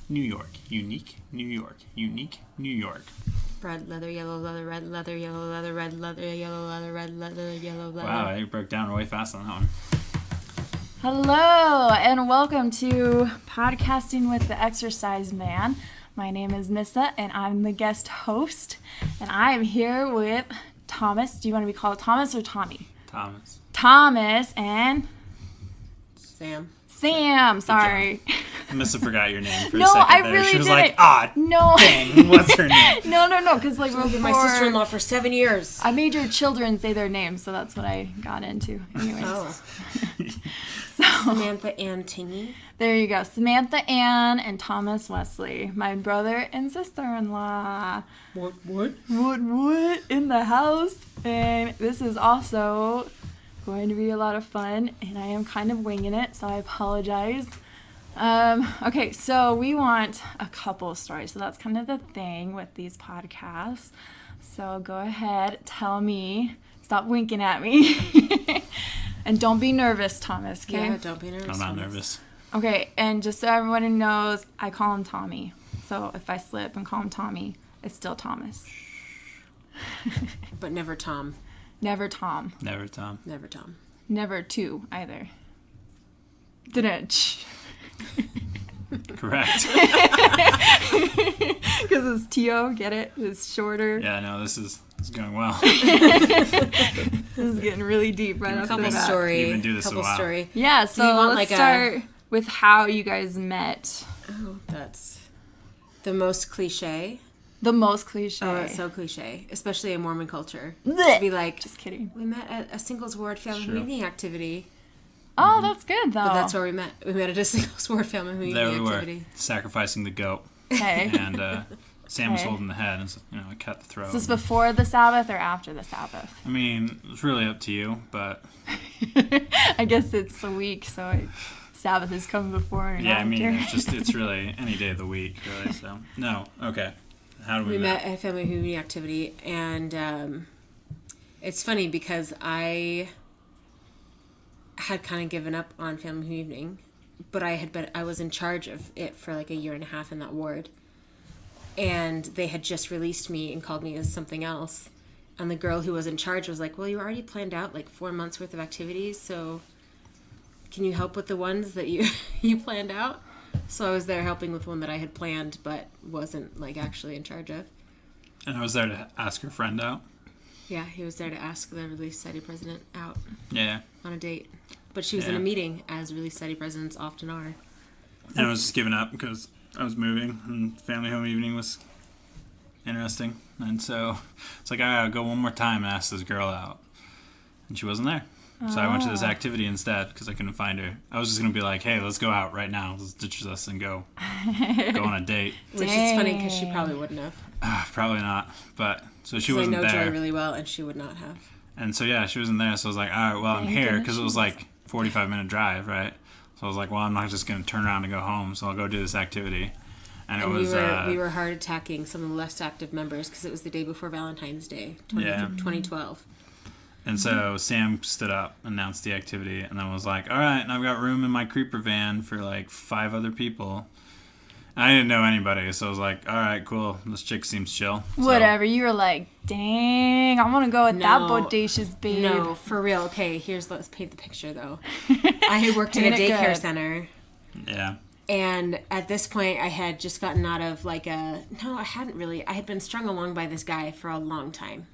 New York. Unique, New York. Unique, New York. Red leather, yellow leather, red leather, yellow leather, red leather, yellow leather, red leather, yellow leather. Wow, you broke down way fast on that one. Hello, and welcome to Podcasting with the Exercise Man. My name is Missa, and I'm the guest host. And I am here with Thomas. Do you want to be called Thomas or Tommy? Thomas. Thomas and... Sam, sorry. Missa forgot your name for a No, second I there. really She was didn't. like, No. dang, what's her name? No, because like before... my sister-in-law for 7 years. I made your children say their names, so that's what I got into. Anyways. Oh. So, Samantha Ann Tingy. there you go. Samantha Ann and Thomas Wesley, my brother and sister-in-law. What? What in the house? And this is also going to be a lot of fun, and I am kind of winging it, so I apologize. Okay, so we want a couple stories, so that's kind of the thing with these podcasts. So go ahead, tell me, stop winking at me, and don't be nervous, Thomas, okay? Yeah, don't be nervous. I'm not Thomas. nervous. Okay, and just so everyone knows, I call him Tommy. So if I slip and call him Tommy, it's still Thomas. But never Tom. Never Tom. Never, Tom. Never Tom. Never two either. Didn't. Correct. Because it's T.O., get it? It's shorter. Yeah, no, this is going well. This is getting really deep right off the Couple bat. story. You've been doing this a couple while. story. Yeah, you so want, let's like, start with how you guys met. Oh, that's the most cliche. The most cliche. Oh, it's so cliche, especially in Mormon culture. Blech. To be like, Just kidding. we met at a singles ward family Sure. meeting activity. Oh, that's good, though. But that's where we met. We met at a singles ward family meeting There we were, activity. sacrificing the goat. Okay. And Sam was Okay. holding the head, and I cut the throat. Is this before the Sabbath or after the Sabbath? I mean, it's really up to you, but I guess it's a week, so Sabbath is coming before and yeah, I after. mean, it's really any day of the week, really. So no, okay. How do we We met? met at a family meeting activity, and it's funny because I had kind of given up on family evening, but I was in charge of it for like a year and a half in that ward, and they had just released me and called me as something else, and the girl who was in charge was like, well, you already planned out like 4 months worth of activities, so can you help with the ones that you planned out? So I was there helping with one that I had planned but wasn't like actually in charge of. And I was there to ask her friend out. Yeah, he was there to ask the Relief Society president out Yeah. on a date. But she was in Yeah. a meeting, as Relief Society presidents often are. And I was just giving up because I was moving, and family home evening was interesting. And so it's like, I'll go one more time and ask this girl out. And she wasn't there. So I went to this activity instead because I couldn't find her. I was just going to be like, hey, let's go out right now. Let's ditch this and go on a date. Which is funny because she probably wouldn't have. Probably not. But so she 'Cause wasn't I know there. Joy really well, and she would not have. And so, yeah, she wasn't there. So I was like, all right, well, I'm Thank here goodness because it she was like 45-minute drive, right? So I was like, well, I'm not just going to turn around and go home. So I'll go do this activity. And it And was... we were hard attacking some of the less active members because it was the day before Valentine's Day, 2012. And so Sam stood up, announced the activity, and then was like, all right, and I've got room in my creeper van for like 5 other people. And I didn't know anybody, so I was like, all right, cool. This chick seems chill. So- Whatever. You were like, dang, I want to go with that No. bodacious babe. No, for real. Okay, let's paint the picture, though. I had worked in a Paint it daycare good. center. Yeah. And at this point, I had just gotten out of like I hadn't really. I had been strung along by this guy for a long time.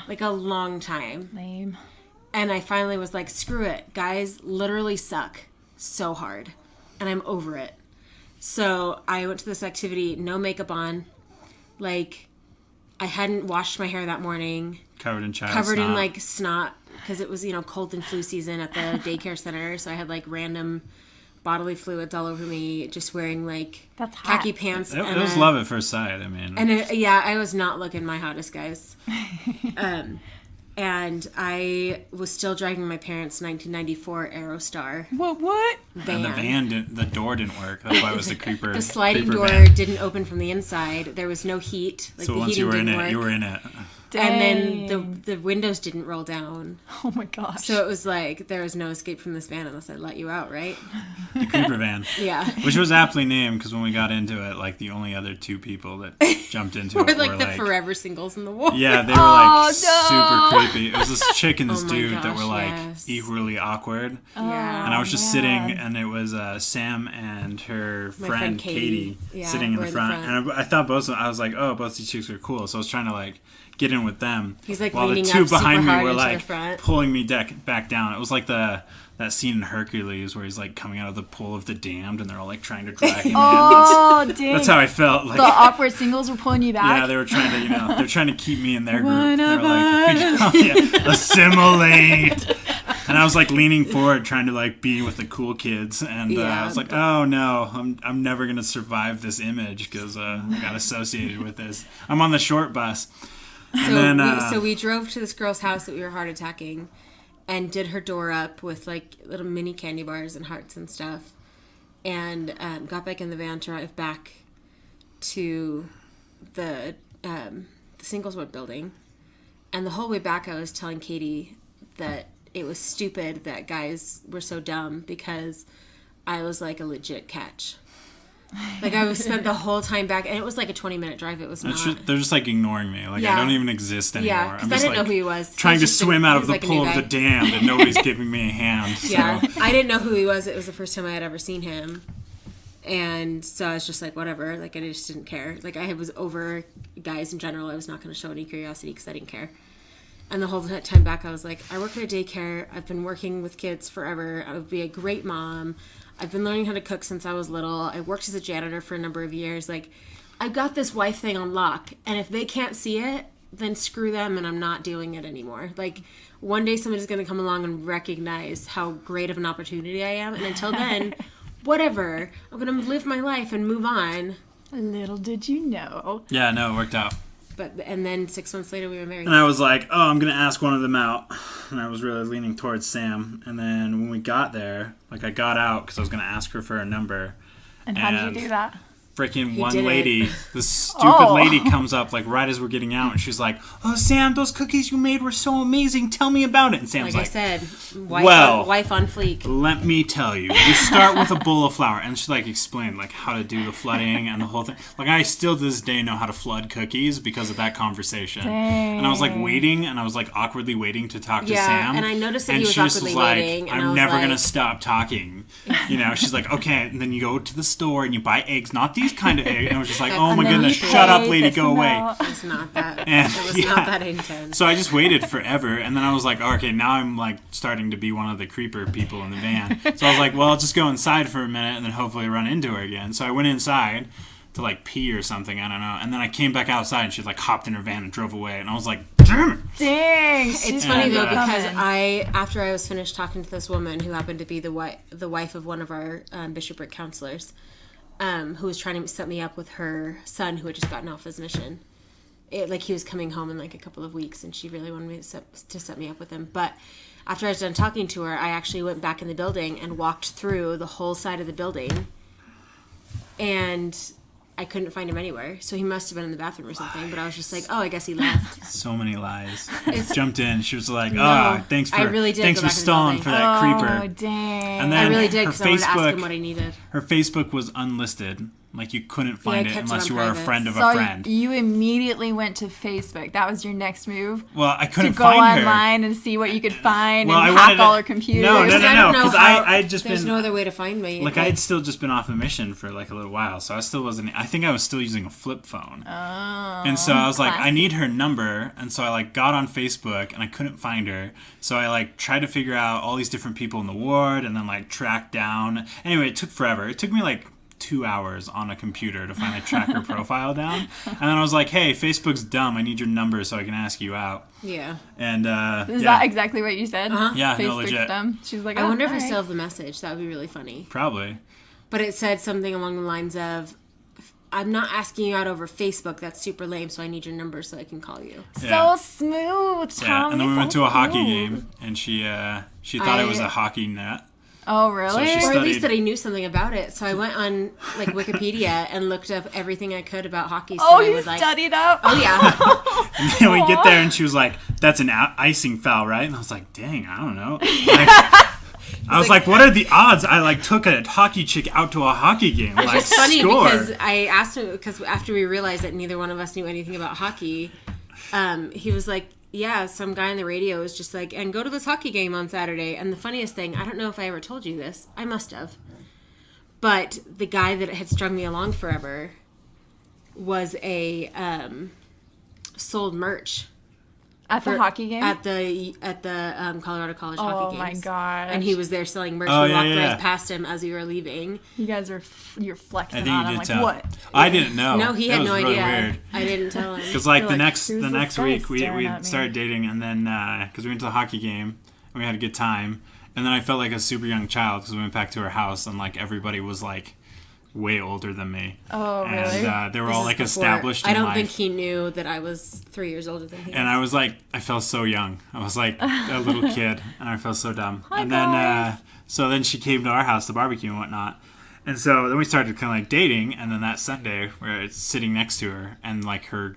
Like a long time. Lame. And I finally was like, screw it. Guys literally suck so hard. And I'm over it. So I went to this activity, no makeup on. Like, I hadn't washed my hair that morning. Covered in child Covered in snot. like snot. Because it was, cold and flu season at the daycare center. So I had like random bodily fluids all over me, just wearing like That's hot. khaki pants. It was love at first sight, I mean. And I was not looking my hottest, guys. And I was still driving my parents' 1994 Aerostar What? And van. the van, the door didn't work. That's why it was the creeper. The sliding creeper door van. didn't open from the inside. There was no heat. Like So the once heating you were in didn't it, work. you were in it. And then the windows didn't roll down. Oh my gosh. So it was like, there was no escape from this van unless I let you out, right? The creeper van. Yeah. Which was aptly named because when we got into it, like the only other two people that jumped into We're it like were the like forever singles in the war. Yeah, they were like Oh, no. super creepy. It was this chick and this Oh my dude that gosh, were like yes. equally awkward. Yeah. And I was just man. sitting, and it was Sam and her My friend friend Katie Yeah, sitting in we're the front. And I thought both of them, I was like, oh, both these chicks are cool. So I was trying to like get in with them. He's like while the leaning two up super behind me hard were into the like front. pulling me back down. It was like that scene in Hercules where he's like coming out of the pool of the damned, and they're all like trying to drag him in. Oh, dang. That's how I felt. Like The awkward singles were pulling you back? yeah, they were trying to, they're trying to keep me in their group. One They were of like, assimilate. And I was like leaning forward, trying to like be with the cool kids, and I was like, oh no, I'm never gonna survive this image because I got associated with this. I'm on the short bus. And So we drove to this girl's house that we were heart attacking, and did her door up with like little mini candy bars and hearts and stuff, and got back in the van to drive back to the Singleswood building. And the whole way back I was telling Katie that it was stupid that guys were so dumb because I was like a legit catch. Like I was spent the whole time back, and it was like a 20-minute drive. It was not. they're just like ignoring me. Like I don't even exist anymore. Yeah, because I'm I just didn't know like who he was. trying He to was just swim he out of was the like a pool new of the guy. damned, and nobody's giving me a hand. So. Yeah, I didn't know who he was. It was the first time I had ever seen him. And so I was just like, whatever. Like, I just didn't care. Like, I was over guys in general. I was not going to show any curiosity because I didn't care. And the whole time back, I was like, I work at a daycare. I've been working with kids forever. I would be a great mom. I've been learning how to cook since I was little. I worked as a janitor for a number of years. Like, I've got this wife thing on lock. And if they can't see it, then screw them, and I'm not doing it anymore. Like, one day somebody's going to come along and recognize how great of an opportunity I am. And until then, whatever. I'm going to live my life and move on. Little did you know. Yeah, no, it worked out. And then 6 months later, we were married. And I was like, oh, I'm going to ask one of them out. And I was really leaning towards Sam. And then when we got there, like I got out because I was going to ask her for a number. And how did you do that? Freaking He one did it. lady, this stupid lady comes up like right as we're getting out, and she's like, "Oh, Sam, those cookies you made were so amazing. Tell me about it." And Sam's Like I like, said, wife on fleek. let me tell you. You start with a bowl of flour, and she like explained like how to do the flooding and the whole thing. Like I still to this day know how to flood cookies because of that conversation. Dang. And I was like waiting, and I was like awkwardly waiting to talk to Yeah, Sam. and I noticed that and he was she just awkwardly like, waiting, and I I'm was never like- gonna stop talking. You know, she's like, okay, and then you go to the store and you buy eggs, not these kind of eggs. And I was just like, oh my And then goodness, you shut up, pay lady, this go away. amount. It was not that. And, It was yeah. not that intense. So I just waited forever, and then I was like, oh, okay, now I'm like starting to be one of the creeper people in the van. So I was like, well, I'll just go inside for a minute and then hopefully run into her again. So I went inside to like pee or something, I don't know. And then I came back outside, and she like hopped in her van and drove away. And I was like, damn it. Dang. It's funny though because I after I was finished talking to this woman who happened to be the wife of one of our bishopric counselors, who was trying to set me up with her son who had just gotten off his mission. Like he was coming home in like a couple of weeks, and she really wanted me to set me up with him. But after I was done talking to her, I actually went back in the building and walked through the whole side of the building, and I couldn't find him anywhere. So he must have been in the bathroom or something. But I was just like, oh, I guess he left. So many lies. Jumped in. She was like, No, thanks I really did thanks go for back in the stalling building. for that Oh, creeper. dang. And then I really did her because I wanted to ask him Facebook, what he needed. her Facebook was unlisted. Like you couldn't find it kept it unless on you were a private. friend of So a friend. you immediately went to Facebook. That was your next move? Well, I To couldn't go find her. online and see what you could find Well, I and wanted hack to- all her computers. No, I don't know because how- I had just There's been no other way to find me. like I had still just been off a mission for like a little while, so I still wasn't. I think I was still using a flip phone, and so I was like, I classic. need her number, and so I like got on Facebook and I couldn't find her, so I like tried to figure out all these different people in the ward, and then like track down. Anyway, it took forever. It took me like 2 hours on a computer to finally track her profile down, and then I was like, hey, Facebook's dumb. I need your number so I can ask you out. Yeah. And Is yeah, that exactly what you said? Uh-huh. Yeah, no, Facebook's legit. dumb. She's like, I wonder if I alright. still have the message. That would be really funny. probably. But it said something along the lines of, I'm not asking you out over Facebook. That's super lame, so I need your number so I can call you. Yeah. So smooth, Tom. Yeah, and then we You're went so to a hockey smooth. game, and she thought it was a hockey net. Oh, really? So she Or at least studied- that I knew something about it. So I went on like Wikipedia and looked up everything I could about hockey. So Oh, I you was like, studied up? oh yeah. And then we get there and she was like, "That's an icing foul, right?" And I was like, "Dang, I don't know." I was like, "What are the odds?" I like took a hockey chick out to a hockey game. Like, It's funny score. because I asked him, because after we realized that neither one of us knew anything about hockey, he was like, yeah, some guy on the radio was just like, and go to this hockey game on Saturday. And the funniest thing, I don't know if I ever told you this. I must have. But the guy that had strung me along forever was sold merch At the hockey game? at the Colorado College hockey Oh, games. my gosh. And he was there selling merch. Oh, we yeah, walked yeah. right past him as we were leaving. You guys are you're flexing I think on you him. did Like, tell. what? I didn't know. No, he That had was no really idea. Weird. I didn't tell him. Because like We're the next "Who's this week guy we staring at me?" started dating, and then because we went to the hockey game and we had a good time, and then I felt like a super young child because we went back to her house and like everybody was like way older than me. Oh, really? And they were This all is like before- established in I don't life. think he knew that I was 3 years older than he And was. I was like, I felt so young. I was like a little kid, and I felt so dumb. Hi, and then, guys. so then she came to our house to barbecue and whatnot. And so then we started kind of like dating. And then that Sunday, we're sitting next to her, and like her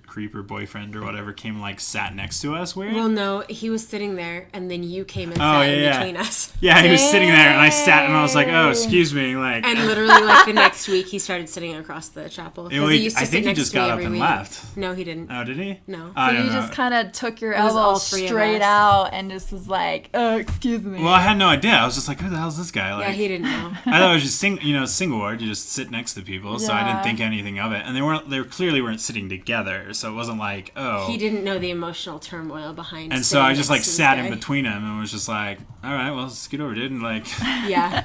creeper boyfriend or whatever came and like sat next to us. Weird. Well, no, he was sitting there, and then you came and Oh, sat yeah, in yeah. between us. Yeah, he was sitting there, and I sat, and I was like, "Oh, excuse me," like. And literally, like the next week, he started sitting across the chapel. 'Cause I he used to think sit he next just to me got up every and week. left. No, he didn't. Oh, did he? No. I So don't you know. just kind of took your was all elbow three of straight us. out and just was like, excuse me. Well, I had no idea. I was just like, "Who the hell's this guy?" Like, Yeah, he didn't know. I thought it was just single ward. You just sit next to people, so I didn't Yeah. think anything of it. And they clearly weren't sitting together, so it wasn't like, oh. He didn't know the emotional turmoil behind. And so sitting I just like next to this sat in guy. between them and was just like, all right, well, scoot over, dude, and like Yeah,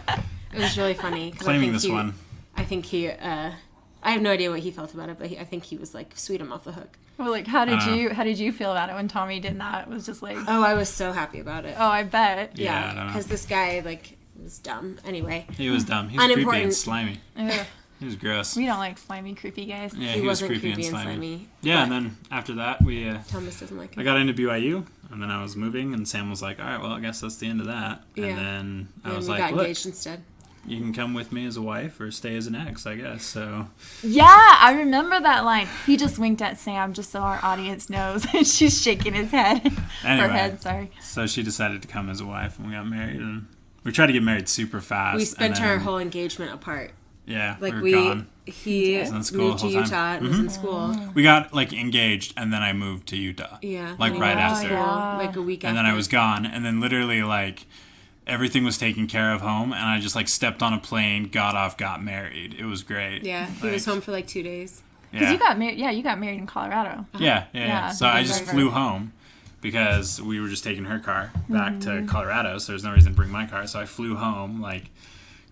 it was really funny. 'cause claiming this one. I think he. I have no idea what he felt about it, but I think he was like, sweet him off the hook. Well, like, how did you feel about it when Tommy did that? It was just like, Oh, I was so happy about it. oh, I bet. Yeah, I Yeah, don't know. because this guy like was dumb. Anyway, He was dumb. He was creepy and Unimportant. slimy. Ugh. He was gross. We don't like slimy, creepy guys. Yeah, he he was wasn't creepy creepy and and slimy. slimy. Yeah, and but then after that, we Thomas doesn't like him. I got into BYU, and then I was moving, and Sam was like, all right, well, I guess that's the end of that. Yeah. And then I and was we like, got look, engaged instead. you can come with me as a wife or stay as an ex, I guess. So Yeah, I remember that line. He just winked at Sam just so our audience knows. She's shaking his head. Anyway. Her head, sorry. So she decided to come as a wife, and we got married, and we tried to get married super fast. We spent and our then, whole engagement apart. yeah, Like we were gone. he was in school moved to the whole time. Utah and was in school. We got like engaged, and then I moved to Utah. Yeah, Like then right he went to after. school, Yeah. like a week And after. then I was gone, and then literally like everything was taken care of home, and I just like stepped on a plane, got off, got married. It was great. Yeah, he was Like, Oh, home for like 2 days. Because Yeah. you got married. Yeah, you got married in Colorado. Yeah. Yeah, So I just right. flew home because we were just taking her car back to Colorado, so there's no reason to bring my car. So I flew home, like,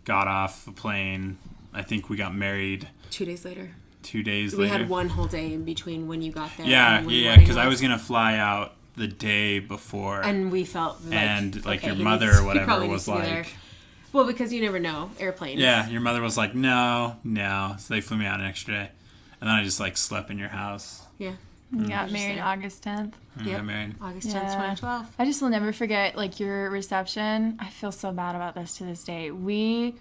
got off the plane. I think we got married 2 days later. 2 days We later. had one whole day in between when you got there. Yeah, and when the yeah, wedding because I was gonna fly out the day before, And we felt like. and like okay, your he mother needs- or he whatever probably was needs to be there. like, Well, because you never know. Airplanes. yeah, your mother was like, no. So they flew me out an extra day, and then I just like slept in your house. Yeah. You got Just married there. August 10th. And we Yep. got married. August 10th, Yeah. 2012. I just will never forget like your reception. I feel so bad about this to this day. We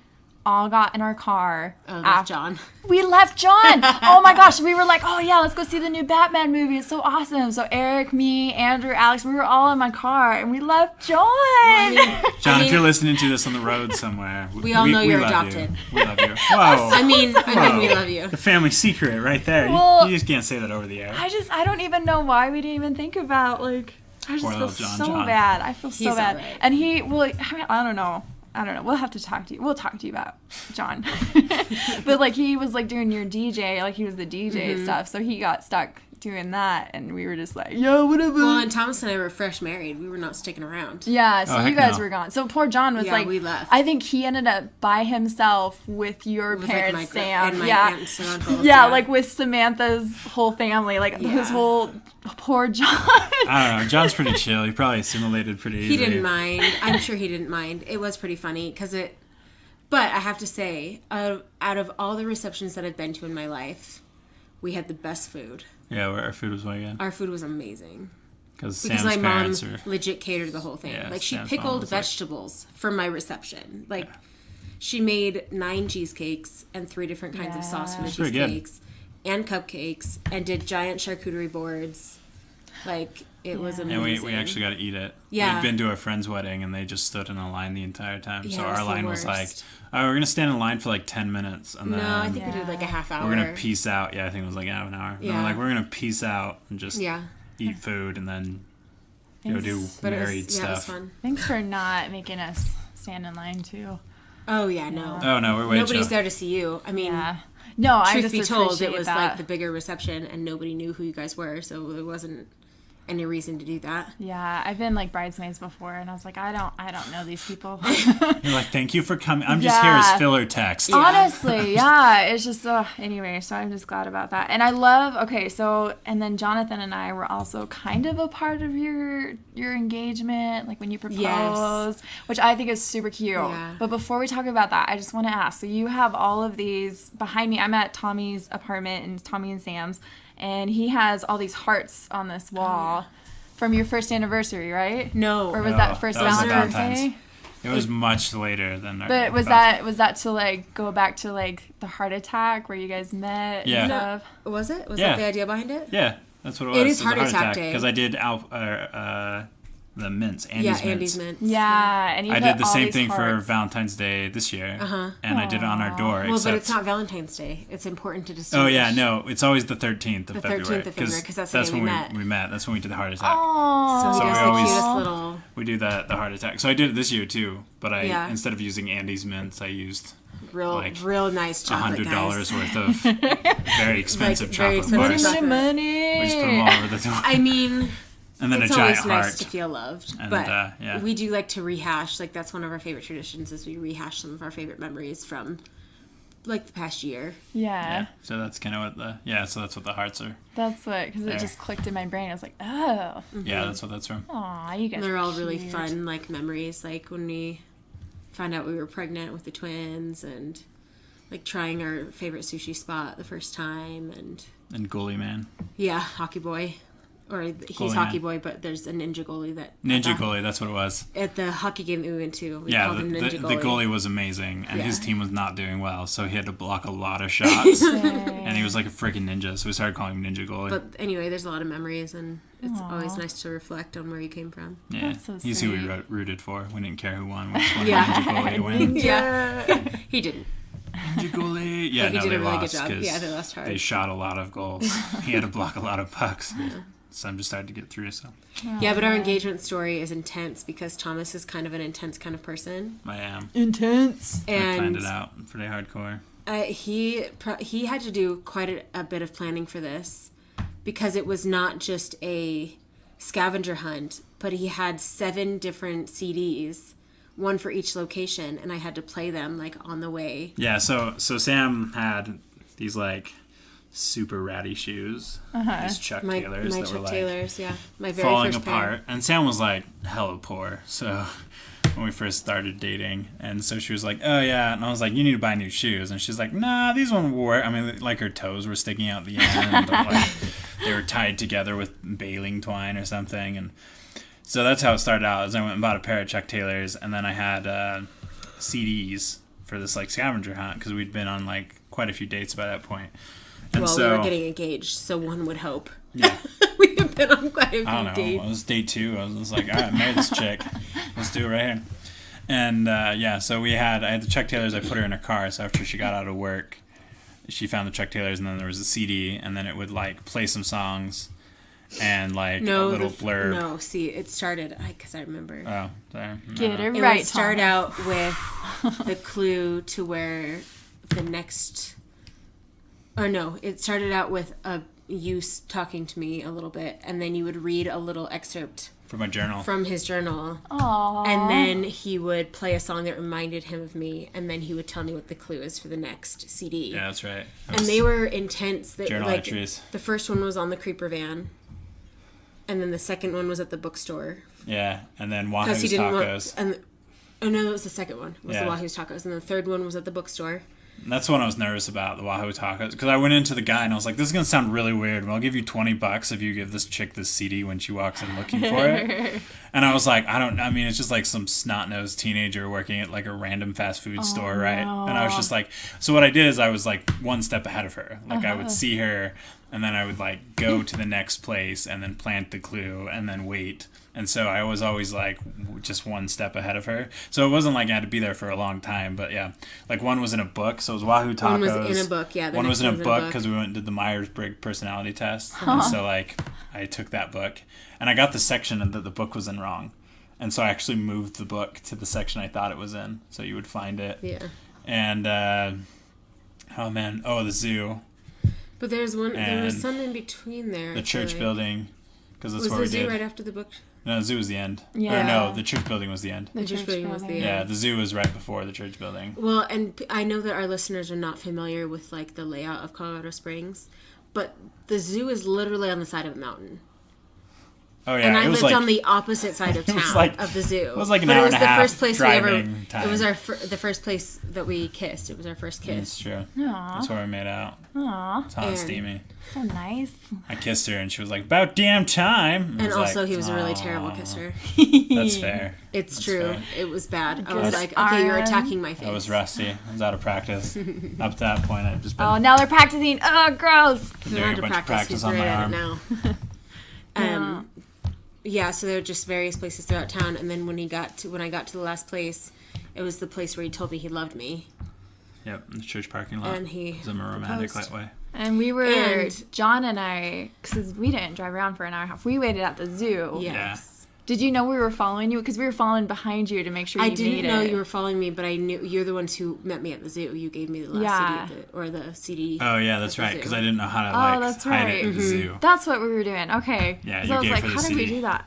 all got in our car. Oh, that's John. We left John. Oh my gosh. We were like, oh yeah, let's go see the new Batman movie. It's so awesome. So Eric, me, Andrew, Alex, we were all in my car and we left John. John, if you're listening to this on the road somewhere, We all know you're love adopted. You. We love you. Whoa. I mean, we love you. The family secret right there. Well, you just can't say that over the air. I don't even know why we didn't even think about like, I just Poor feel little so John. bad. I feel so He's bad. alright. And he, well, I don't know. We'll have to talk to you. We'll talk to you about John. But like he was like doing your DJ, like he was the DJ Mm-hmm. and stuff. So he got stuck doing that, and we were just like, yo, whatever. Well, and Thomas and I were fresh married. We were not sticking around. Yeah, so Oh, you heck guys no. were gone. So poor John was Yeah, like, we left. I think he ended up by himself with your With, parents, like, my Sam. and my yeah. aunts and uncles. Yeah, like with Samantha's whole family, like his Yeah. whole poor John. I don't know. John's pretty chill. He probably assimilated pretty He easily. didn't mind. I'm sure he didn't mind. It was pretty funny because it. But I have to say, out of all the receptions that I've been to in my life, we had the best food. Yeah, our food was way good. Our food was amazing. Because Because Sam's my mom parents are... legit catered the whole thing. Yeah, like she Sam's mom pickled was like- vegetables for my reception. Like she made 9 cheesecakes and 3 different kinds of sauce for the That's pretty good. cheesecakes and cupcakes and did giant charcuterie boards. Like it was Yeah. amazing. And we actually got to eat it. Yeah. We'd been to a friend's wedding and they just stood in a line the entire time. Yeah, so it was our the line was like, worst. oh, we're going to stand in line for like 10 minutes. And No, then I think we did like a half hour. we're going to peace out. Yeah, I think it was like half an hour. And Yeah. we're like, we're going to peace out and just Yeah. eat food and then go Thanks. do But married it was stuff. fun. Thanks for not making us stand in line too. Oh yeah, no. Oh, no, we're way Nobody's chill. there to see you. I mean, Yeah. No, I truth just be told, it appreciate was that. like the bigger reception and nobody knew who you guys were, so there wasn't any reason to do that. Yeah, I've been like bridesmaids before, and I was like, I don't know these people. You're like, thank you for coming. I'm just here Yeah. as filler text. Honestly, yeah, it's just anyway. So I'm just glad about that, and I love. Okay, so and then Jonathan and I were also kind of a part of your engagement, like when you proposed, Yes. which I think is super cute. Yeah. But before we talk about that, I just want to ask. So you have all of these behind me. I'm at Tommy's apartment, and Tommy and Sam's. And he has all these hearts on this wall from your first anniversary, right? No. Or was No, that first that was the Valentine's Valentine's. Day? It was much later than our But was that to like go back to like the heart attack where you guys met Yeah. and No. stuff? Was it? Was Yeah. that the idea behind it? Yeah, that's what it was. It is was a heart attack day. Because I did the mints, Andy's Andy's mints. mints. Yeah, and you I put did the all same these thing for hearts. Valentine's Day this year, Uh-huh. and I did it on our door. Well, except, but it's not Valentine's Day. It's important to distinguish. Oh yeah, no, it's always the 13th of The February. 13th of February, 'cause that's the day when we met. we met. That's when we did the heart attack. Oh, So So he we does the always- cutest little. We do the heart attack. So I did it this year too, but I Yeah. instead of using Andy's mints, I used like Real nice chocolate, $100 guys. worth of very expensive Like, very chocolate expensive bars. chocolate. We just put them all over the door, I mean, and then it's a giant always nice heart. to feel loved. And, But yeah. we do like to rehash. Like that's one of our favorite traditions is we rehash some of our favorite memories from like the past year. yeah. So that's kind of what so that's what the hearts are. That's what, because it There. just clicked in my brain. I was like, oh, Yeah, that's what that's from. aw, you guys. And they're are all really cute. fun, like memories. Like when we found out we were pregnant with the twins, and like trying our favorite sushi spot the first time, and And Goalie Man. yeah, Hockey Boy, or he's Goalie Hockey Man. Boy, but there's a ninja goalie that Ninja Goalie, that's what it was. at the hockey game that we went to. We Yeah, called the, him Ninja the goalie was amazing, and his Yeah. team was not doing well, so he had to block a lot of shots. Dang. And he was like a freaking ninja, so we started calling him Ninja Goalie. But anyway, there's a lot of memories, and it's always nice to reflect on where you came from. yeah, That's so he's who we sweet. rooted for. We didn't care who won. We just wanted Yeah. Ninja Goalie to win. Yeah, he didn't. Ninja Goalie. Yeah, But he no, did they a really good lost job. 'cause Yeah, they lost hard. they shot a lot of goals. He had to block a lot of pucks. Some just started to get through, so Yeah, but our engagement story is intense because Thomas is kind of an intense kind of person, I am. Intense. I planned and it out pretty hardcore. he had to do quite a bit of planning for this because it was not just a scavenger hunt, but he had 7 different CDs, one for each location, and I had to play them like on the way. Yeah, so Sam had these like super ratty shoes, these Chuck My Taylors that Chuck were like Taylors, yeah, my very falling first apart. pair. And Sam was like hella poor, so when we first started dating, and so she was like, "Oh yeah," and I was like, "You need to buy new shoes," and she's like, "Nah, these one will work." I mean, like her toes were sticking out the end, but, like they were tied together with baling twine or something, and so that's how it started out. Is I went and bought a pair of Chuck Taylors, and then I had CDs for this like scavenger hunt because we'd been on like quite a few dates by that point. And Well, so we were getting engaged, so one would hope. yeah. We have been on quite a few I don't know. dates. It was day 2. I was just like, all right, marry this chick. Let's do it right here. And so I had the Chuck Taylors. I put her in her car. So after she got out of work, she found the Chuck Taylors, and then there was a CD, and then it would like play some songs and like a little blurb. No, see, it started because I remember. Oh, there. Get it It right. would start Thomas. out with the clue to where the next. Or no, it started out with you talking to me a little bit, and then you would read a little excerpt For my journal. from his journal, Aww. and then he would play a song that reminded him of me, and then he would tell me what the clue is for the next CD. Yeah, that's right. And they were intense. That, journal like, entries. the first one was on the creeper van, and then the second one was at the bookstore. Yeah, and then Because Wahoo's he didn't Tacos. want. Oh no, that was the second one. Was Yeah. the Wahoo's Tacos, and the third one was at the bookstore. That's what I was nervous about, the Wahoo tacos. Because I went into the guy and I was like, this is going to sound really weird, but I'll give you $20 if you give this chick this CD when she walks in looking for it. And I was like, it's just like some snot-nosed teenager working at like a random fast food store, right? No. And I was just like, so what I did is I was like one step ahead of her. Like I would see her and then I would like go to the next place and then plant the clue and then wait. And so I was always like just one step ahead of her. So it wasn't like I had to be there for a long time. But yeah, like one was in a book. So it was Wahoo Tacos. One was in a book, yeah. One was in a book because we went and did the Myers-Briggs personality test. And so like I took that book. And I got the section that the book was in wrong. And so I actually moved the book to the section I thought it was in. So you would find it. Yeah. And, the zoo. But there was some in between there. The church building. Because that's where we did. Was the zoo right after the book? No, the zoo was the end. Yeah. Or no, the church building was the end. The church building was the end. Yeah, the zoo was right before the church building. Well, and I know that our listeners are not familiar with like the layout of Colorado Springs, but the zoo is literally on the side of a mountain. Oh yeah, and I lived like, on the opposite side of town of the zoo. It was like an hour and a half driving time. It was the first place that we kissed. It was our first kiss. That's true. Aww. That's where we made out. Aww. It's hot and steamy. So nice. I kissed her and she was like, "About damn time." And also, he was a really terrible kisser. That's fair. It's true. Fair. It was bad. I was like, okay, you're attacking my face. I was rusty. I was out of practice. Up to that point, I've just been. Oh, now they're practicing. Oh, gross. Doing a bunch of practice on my arm. Now. Yeah, so there were just various places throughout town, and then when I got to the last place, it was the place where he told me he loved me. Yep, in the church parking lot. And he was a romantic proposed. way. And we were, John and I, because we didn't drive around for an hour and a half, we waited at the zoo. Yes. Yeah. Did you know we were following you? Because we were following behind you to make sure you made it. I didn't know you were following me, but I knew you're the ones who met me at the zoo. You gave me the last CD the CD. Oh yeah, that's right. Because I didn't know how to hide it at the zoo. That's what we were doing. Okay. Yeah, so I was gave like, her the how did CD. we do that?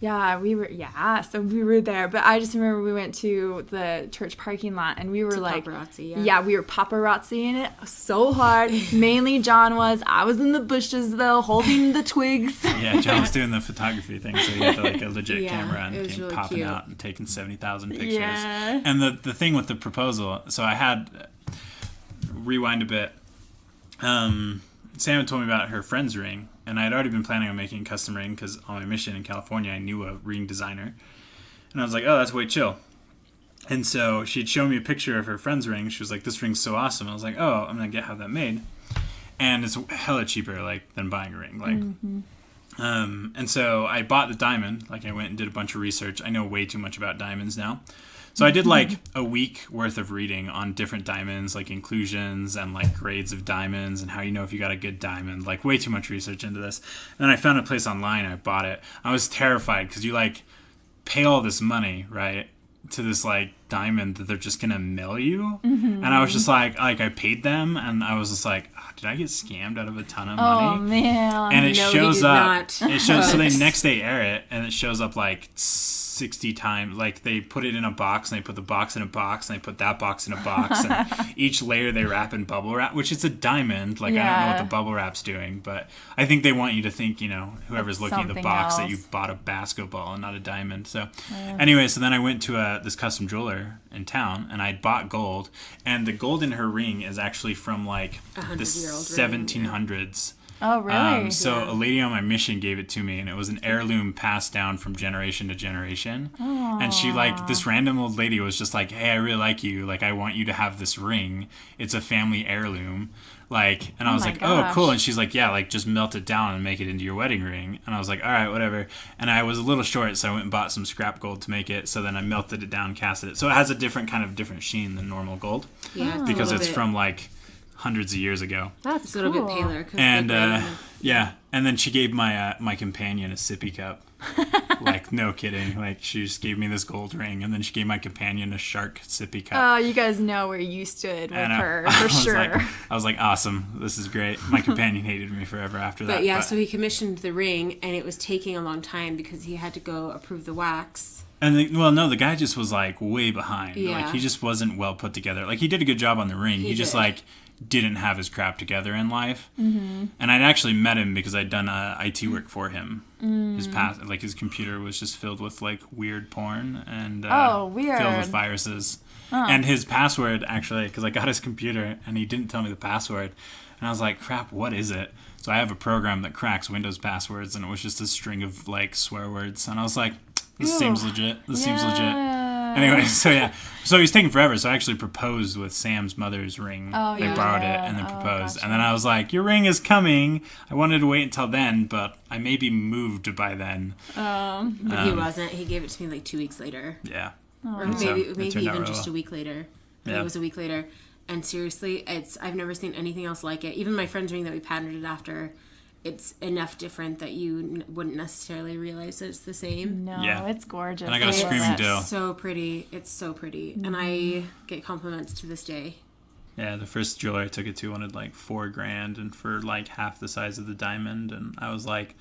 Yeah, so we were there. But I just remember we went to the church parking lot and we were like, paparazzi, yeah, we were paparazziing it so hard. Mainly John was. I was in the bushes though, holding the twigs. Yeah, John was doing the photography thing, so he had like a legit camera and came really popping cute. out and taking 70,000 pictures. Yeah. And the thing with the proposal, so I had rewind a bit. Sam had told me about her friend's ring. And I had already been planning on making a custom ring because on my mission in California, I knew a ring designer. And I was like, oh, that's way chill. And so she'd shown me a picture of her friend's ring. She was like, this ring's so awesome. I was like, oh, I'm going to have that made. And it's hella cheaper than buying a ring. And so I bought the diamond. I went and did a bunch of research. I know way too much about diamonds now. So I did a week worth of reading on different diamonds, like inclusions and grades of diamonds and how you know if you got a good diamond, way too much research into this. And then I found a place online. I bought it. I was terrified because you pay all this money, right, to this diamond that they're just going to mail you. Mm-hmm. And I was just I paid them and I was just like, oh, did I get scammed out of a ton of money? Oh, man. And it shows up. Not. It shows, so they next day air it and it shows up 60 times. They put it in a box and they put the box in a box and they put that box in a box and each layer they wrap in bubble wrap, which is a diamond. I don't know what the bubble wrap's doing, but I think they want you to think, whoever's looking at the box that you bought a basketball and not a diamond. So anyway, so then I went to this custom jeweler in town and I'd bought gold, and the gold in her ring is actually from the 1700s. Oh, really? So a lady on my mission gave it to me, and it was an heirloom passed down from generation to generation. Aww. And she this random old lady was just like, hey, I really like you. I want you to have this ring. It's a family heirloom. And I was like, gosh. oh, cool. And she's like, yeah, just melt it down and make it into your wedding ring. And I was like, all right, whatever. And I was a little short, so I went and bought some scrap gold to make it. So then I melted it down, casted it. So it has a different sheen than normal gold. Yeah, because it's from hundreds of years ago. That's a little bit paler. And and then she gave my my companion a sippy cup. No kidding. She just gave me this gold ring, and then she gave my companion a shark sippy cup. Oh, you guys know where you stood with her for sure. I was like, awesome. This is great. My companion hated me forever after that. But so he commissioned the ring, and it was taking a long time because he had to go approve the wax. And the guy just was way behind. Yeah. He just wasn't well put together. He did a good job on the ring. He just did. Didn't have his crap together in life. Mm-hmm. And I'd actually met him because I'd done IT work for him. His his computer was just filled with weird porn and weird. filled with viruses. And his password, actually, because I got his computer and he didn't tell me the password. And I was like, crap, what is it? So I have a program that cracks Windows passwords, and it was just a string of like swear words. And I was like, this seems legit. This seems legit. Anyway, so yeah. So he was taking forever. So I actually proposed with Sam's mother's ring. Oh, They yeah. borrowed it and then proposed. Gotcha. And then I was like, your ring is coming. I wanted to wait until then, but I may be moved by then. But he wasn't. He gave it to me like 2 weeks later. Yeah. Or And so maybe it maybe turned out even really just well. a week later. Yeah. It was a week later. And seriously, I've never seen anything else like it. Even my friend's ring that we patterned it after, it's enough different that you wouldn't necessarily realize that it's the same. No, Yeah. it's gorgeous. And I got a love screaming it. doe. So pretty. It's so pretty. And I get compliments to this day. Yeah, the first jeweler I took it to wanted like $4,000 and for like half the size of the diamond, and I was like,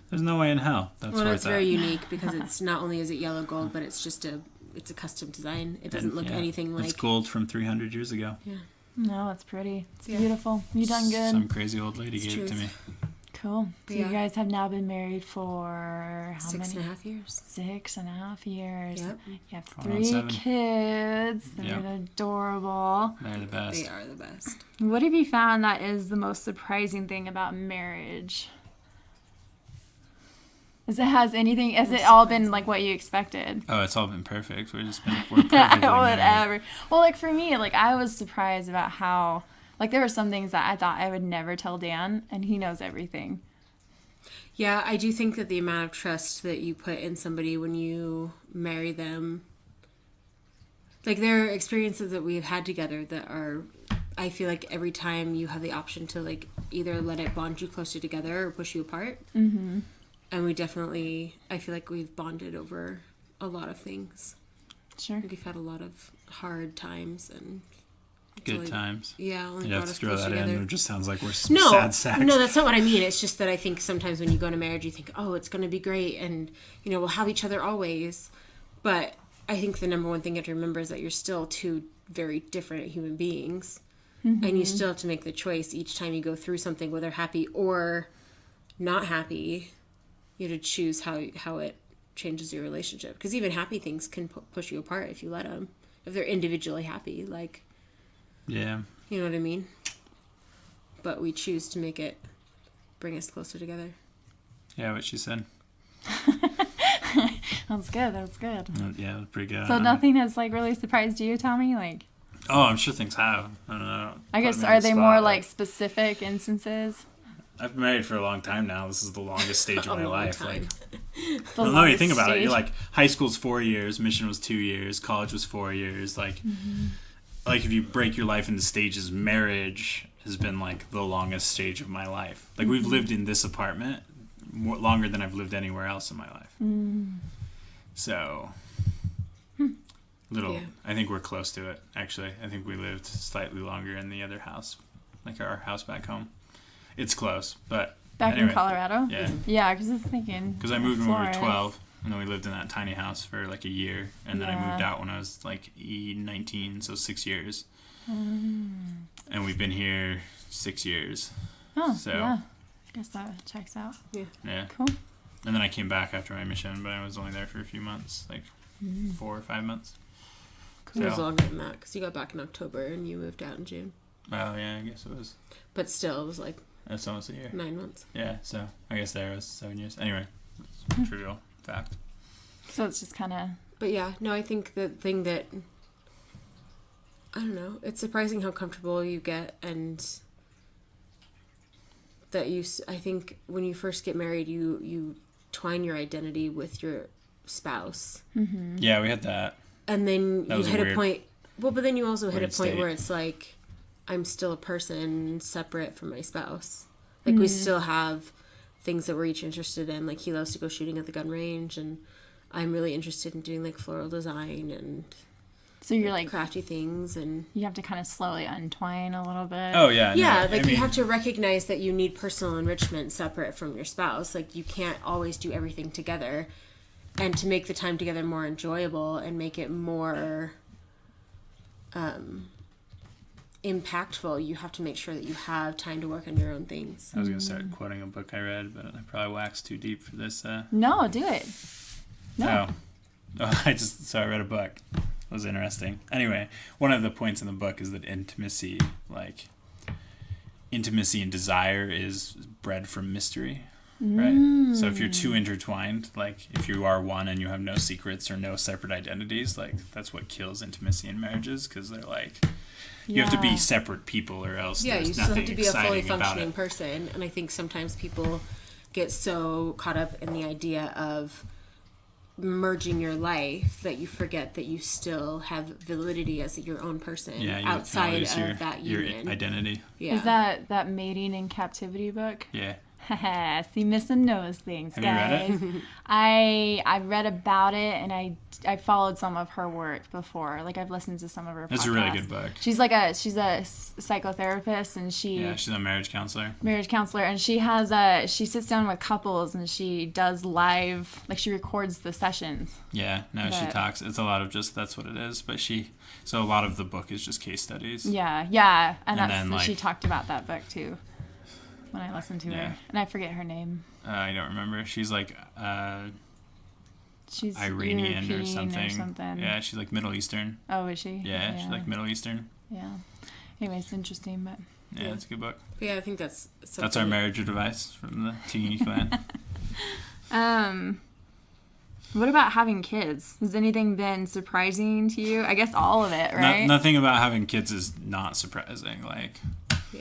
"There's no way in hell that's Well, worth it's that." very unique because it's not only is it yellow gold, but it's just it's a custom design. It doesn't And, look yeah, anything like. It's gold from 300 years ago. Yeah. No, it's pretty. It's Yeah. beautiful. You done good. Some crazy old lady It's gave it to truth. me. Cool. So Yeah. you guys have now been married for how 6.5 many? years. 6.5 years. Yep. You have Going on 3 7. kids. They're Yep. adorable. They're the best. They are the best. What have you found that is the most surprising thing about marriage? Has it all been like what you expected? Oh, it's all been perfect. We're perfectly married. Whatever. Well, like for me, like I was surprised about how, like there were some things that I thought I would never tell Dan, and he knows everything. Yeah, I do think that the amount of trust that you put in somebody when you marry them, like there are experiences that we've had together that are, I feel like every time you have the option to like either let it bond you closer together or push you apart. Mm-hmm. And we definitely, I feel like we've bonded over a lot of things. Sure. We've had a lot of hard times and it's Good only- times. Yeah, only You brought have to us throw closer that together. in. It just sounds like we're No, sad sacks. no, that's not what I mean. It's just that I think sometimes when you go into marriage, you think, oh, it's going to be great, and we'll have each other always. But I think the number one thing you have to remember is that you're still two very different human beings, and you still have to make the choice each time you go through something, whether happy or not happy. You have to choose how it changes your relationship, because even happy things can push you apart if you let them, if they're individually happy, like. Yeah. You know what I mean? But we choose to make it bring us closer together. Yeah, what she said. That's good. That's good. Yeah, it was pretty good. So nothing has like really surprised you, Tommy? Like, Oh, I'm sure things have. I don't know. I guess Put me on are the they spot, more like specific instances? I've been married for a long time now. This is the longest stage of A my long life. time. The Well, no, you longest think about it. stage? You're like, high school's 4 years, mission was 2 years, college was 4 years. Like, like if you break your life into stages, marriage has been like the longest stage of my life. Like we've lived in this apartment longer than I've lived anywhere else in my life. So, little. Yeah. I think we're close to it. Actually, I think we lived slightly longer in the other house, like our house back home. It's close, but Back anyway, in Colorado? Yeah. Yeah, because I was thinking. Because I moved when we were Florence. 12, and then we lived in that tiny house for like a year, and then I Yeah. moved out when I was like 19, so 6 years. And we've been here 6 years. Oh, So- yeah. I guess that checks out. Yeah. Cool. And then I came back after my mission, but I was only there for a few months, like 4 or 5 months. It was So- longer than that because you got back in October and you moved out in June. Oh, yeah, I guess it was. But still, it was like That's almost a year. 9 months. Yeah, so I guess there was 7 years. Anyway, it's trivial fact. So it's just kind of. But yeah, no, I think the thing that, I don't know, it's surprising how comfortable you get and that I think when you first get married, you twine your identity with your spouse. Yeah, we had that. And then That you was a hit a weird- point, well, but then you also hit a weird point state. where it's like, I'm still a person separate from my spouse. Like, we still have things that we're each interested in. Like, he loves to go shooting at the gun range, and I'm really interested in doing, like, floral design and So you're like, crafty things. And you have to kind of slowly untwine a little bit. Oh, yeah. no, yeah, I like, mean, you have to recognize that you need personal enrichment separate from your spouse. Like, you can't always do everything together. And to make the time together more enjoyable and make it more impactful, you have to make sure that you have time to work on your own things. I was going to start quoting a book I read, but I probably waxed too deep for this. No, do it. No. Oh, I read a book. was interesting. Anyway, one of the points in the book is that intimacy and desire is bred from mystery, right? So if you're too intertwined, like if you are one and you have no secrets or no separate identities, like that's what kills intimacy in marriages, because they're like, you have to be separate people or else there's you still nothing have to be a fully exciting about functioning it. person. And I think sometimes people get so caught up in the idea of merging your life that you forget that you still have validity as your own person outside of that union. Your identity. Yeah. Is that Mating in Captivity book? Yeah. See, Missa knows things, Have guys. you read it? I read about it, and I followed some of her work before. Like, I've listened to some of her podcasts. It's a really good book. She's a psychotherapist, and she's a marriage counselor. And she sits down with couples, and she does live, like, she records the sessions. Yeah, no, she talks. It's a lot of just, that's what it is. But so a lot of the book is just case studies. Yeah. And then, she talked about that book, too, when I listened to her. And I forget her name. I don't remember. She's like she's Iranian European or something. Yeah, she's like Middle Eastern. Oh, is she? Yeah, she's like Middle Eastern. Yeah. Anyway, it's interesting, but yeah, it's a good book. But yeah, I think that's our marriage advice from the Tigini clan. What about having kids? Has anything been surprising to you? I guess all of it, right? Nothing about having kids is not surprising. Like, yeah.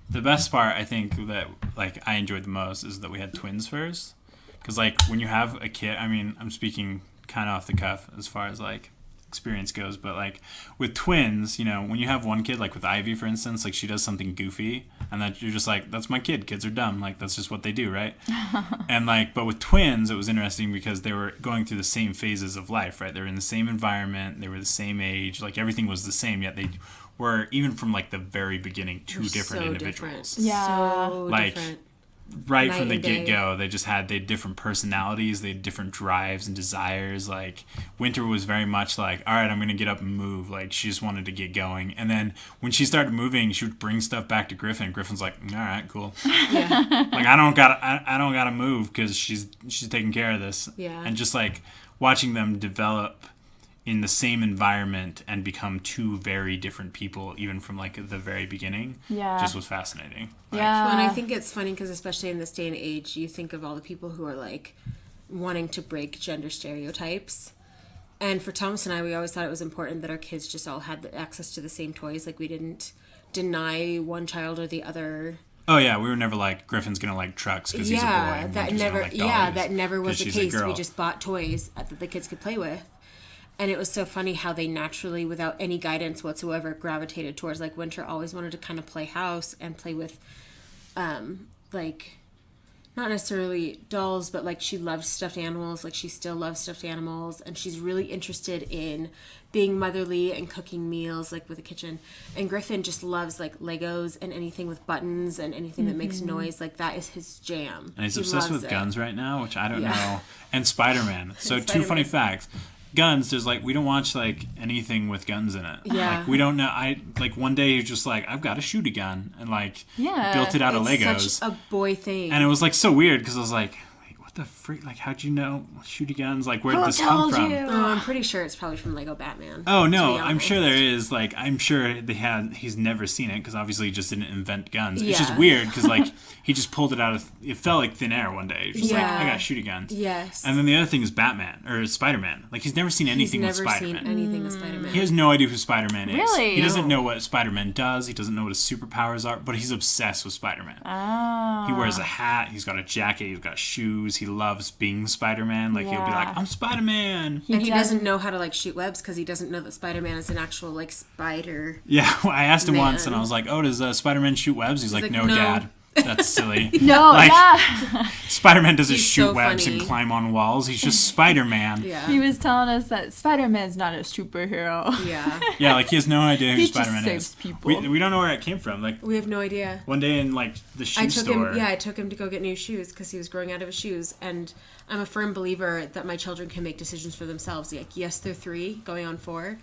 The best part, I think, that like I enjoyed the most is that we had twins first. Because like when you have a kid, I mean, I'm speaking kind of off the cuff as far as like experience goes, but like with twins, you know, when you have one kid, like with Ivy, for instance, like she does something goofy, and that you're just like, that's my kid. Kids are dumb. Like that's just what they do, right? And like, but with twins, it was interesting because they were going through the same phases of life, right? They were in the same environment, they were the same age, like everything was the same, yet they were, even from like the very beginning, two different individuals. Yeah. So like different. Right Night from the and day. get-go, they had different personalities, they had different drives and desires. Like Winter was very much like, all right, I'm gonna get up and move. Like she just wanted to get going, and then when she started moving, she would bring stuff back to Griffin. Griffin's like, all right, cool. Yeah. Like I don't gotta move because she's taking care of this. Yeah. And just like watching them develop in the same environment and become two very different people, even from like the very beginning, just was fascinating. Like, Yeah. Well, and I think it's funny because especially in this day and age, you think of all the people who are like wanting to break gender stereotypes. And for Thomas and I, we always thought it was important that our kids just all had access to the same toys. Like we didn't deny one child or the other. Oh yeah, we were never like Griffin's gonna like trucks because he's a boy. And that Winter's never. gonna like dollies That never was 'cause the she's a case. girl. We just bought toys that the kids could play with. And it was so funny how they naturally, without any guidance whatsoever, gravitated towards, like, Winter always wanted to kind of play house and play with, like, not necessarily dolls, but, like, she loved stuffed animals. Like, she still loves stuffed animals. And she's really interested in being motherly and cooking meals, like, with a kitchen. And Griffin just loves, like, Legos and anything with buttons and anything that makes noise. Like, that is his jam. And he's He obsessed loves with it. guns right now, which I don't know. And Spider-Man. So And two funny Spider-Man. facts. Guns, there's like, we don't watch like anything with guns in it. Yeah. Like we don't know. Like one day he's just like, I've got to shoot a gun, and like built it out of It's Legos. such a boy thing. And it was like so weird because I was like, wait, what the freak? Like, how'd you know shooting guns? Like, where did this come from? Oh, I'm pretty sure it's probably from Lego Batman. Oh no, to be I'm sure honest. there is. Like, I'm sure he's never seen it because obviously he just didn't invent guns. It's just Yeah. weird because like he just pulled it out of. It felt like thin air one day. He's just like, Yeah. I got shooting guns. Yes. And then the other thing is Batman or Spider-Man. Like he's never seen anything with He's never Spider-Man. seen anything with Spider-Man. He has no idea who Spider-Man is. Really? He doesn't No. know what Spider-Man does. He doesn't know what his superpowers are. But he's obsessed with Spider-Man. Oh. He wears a hat. He's got a jacket. He's got shoes. He loves being Spider-Man. Like he'll be like, Yeah. I'm Spider-Man. And he doesn't know how to like shoot webs because he doesn't know that Spider-Man is an actual like spider. Yeah, I asked him Man. once, and I was like, "Oh, does Spider-Man shoot webs?" He's like, like, "No, "No." Dad, that's silly. No, Like, yeah. Spider-Man doesn't He's shoot so webs and funny. climb on walls. He's just Spider-Man." Yeah. He was telling us that Spider-Man's not a superhero. Yeah. Yeah, like he has no idea who He just Spider-Man saves is. people. We don't know where it came from. Like We have no idea. one day in like the shoe I took store. him. Yeah, I took him to go get new shoes because he was growing out of his shoes. And I'm a firm believer that my children can make decisions for themselves. Like, yes, they're 3, going on 4,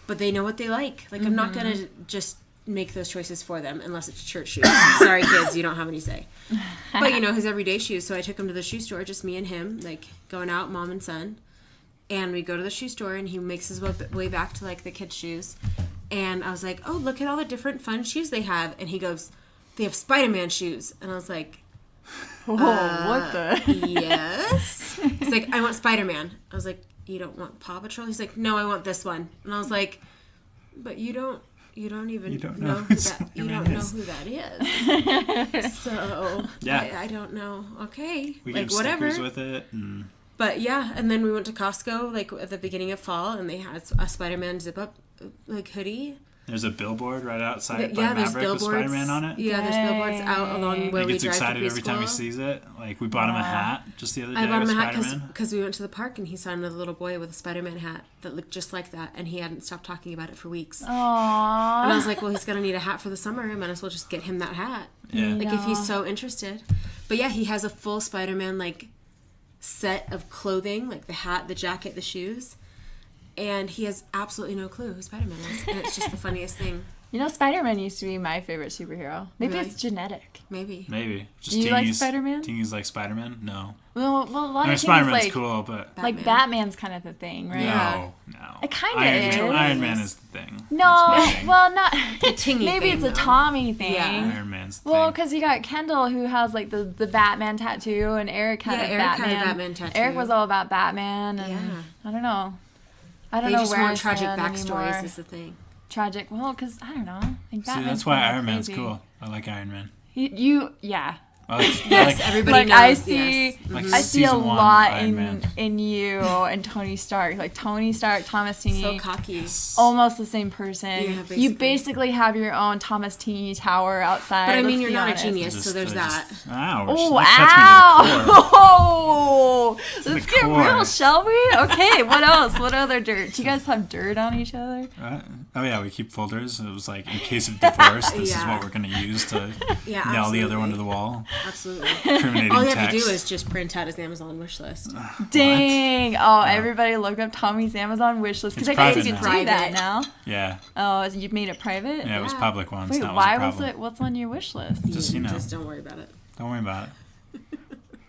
but they know what they like. Like, I'm not gonna just make those choices for them unless it's church shoes. Sorry, kids, you don't have any say. But you know his everyday shoes. So I took him to the shoe store, just me and him, like going out, mom and son. And we go to the shoe store, and he makes his way back to, like, the kids' shoes. And I was like, oh, look at all the different fun shoes they have. And he goes, they have Spider-Man shoes. And I was like, Oh, what the? yes. He's like, I want Spider-Man. I was like, you don't want Paw Patrol? He's like, no, I want this one. And I was like, but you don't even know who that is. So yeah, I don't know. Okay, we like get whatever. stickers with it. And... But yeah, and then we went to Costco like at the beginning of fall, and they had a Spider-Man zip-up like hoodie. There's a billboard right outside by there's Maverick with billboards. Spider-Man on it. Yeah, there's billboards out along where He we gets drive excited to every time he preschool. sees it. Like, we bought him a hat just the other day. I bought him with a hat Spider-Man. because we went to the park and he saw another little boy with a Spider-Man hat that looked just like that, and he hadn't stopped talking about it for weeks. Aww. And I was like, well, he's gonna need a hat for the summer. I might as well just get him that hat. Yeah. Like if he's so interested. But yeah, he has a full Spider-Man like set of clothing, like the hat, the jacket, the shoes, and he has absolutely no clue who Spider-Man is, and it's just the funniest thing. You know, Spider-Man used to be my favorite superhero. Maybe Really? it's genetic. Maybe. Just Do you like Spider-Man? Teenies like Spider-Man? No. Well, a lot of Spider-Man's things like cool, but... like Batman's kind of the thing, right? Yeah. No. It kinda is. Iron Man is the thing. No, That's my thing. well, not. tingy Maybe thing, it's a though. Tommy thing. Yeah. Iron Man's the Well, thing. because you got Kendall who has like the Batman tattoo, and Eric had Yeah, a Eric had a Batman. Batman tattoo. Eric was all about Batman, and Yeah. I don't know. I don't They know just where I want tragic stand backstories anymore. is the thing. Tragic. Well, because I don't know. Like See, Batman's that's why kinda Iron Man's crazy. cool. I like Iron Man. Yeah. I like, Yes, I like, everybody Like knows. I see, Yes. like I see a season one lot Iron Man. in you and Tony Stark. Like Tony Stark, Thomas Teeny, So cocky. almost the same person. Yeah, You basically. basically have your own Thomas Teeny tower outside. But I mean, let's you're be not honest. a genius, so there's that. Ow. Oh, that cuts me to the core. ow! Let's get core. real, shall we? Okay, what else? What other dirt? Do you guys have dirt on each other? Oh yeah, we keep folders. It was like, in case of divorce, this is Yeah. what we're gonna use to Yeah, nail the other one to absolutely. the wall. Absolutely. Incriminating All you have to text. do is just print out his Amazon wish list. Dang! Oh, everybody look up Tommy's Amazon wish list because It's I guess you private can do now. that now. Yeah, Oh, you made it private? yeah, it was Yeah. public once. Wait, that why was a was problem. it? What's on your wish list? Just, you know, Just don't worry about it. don't worry about it.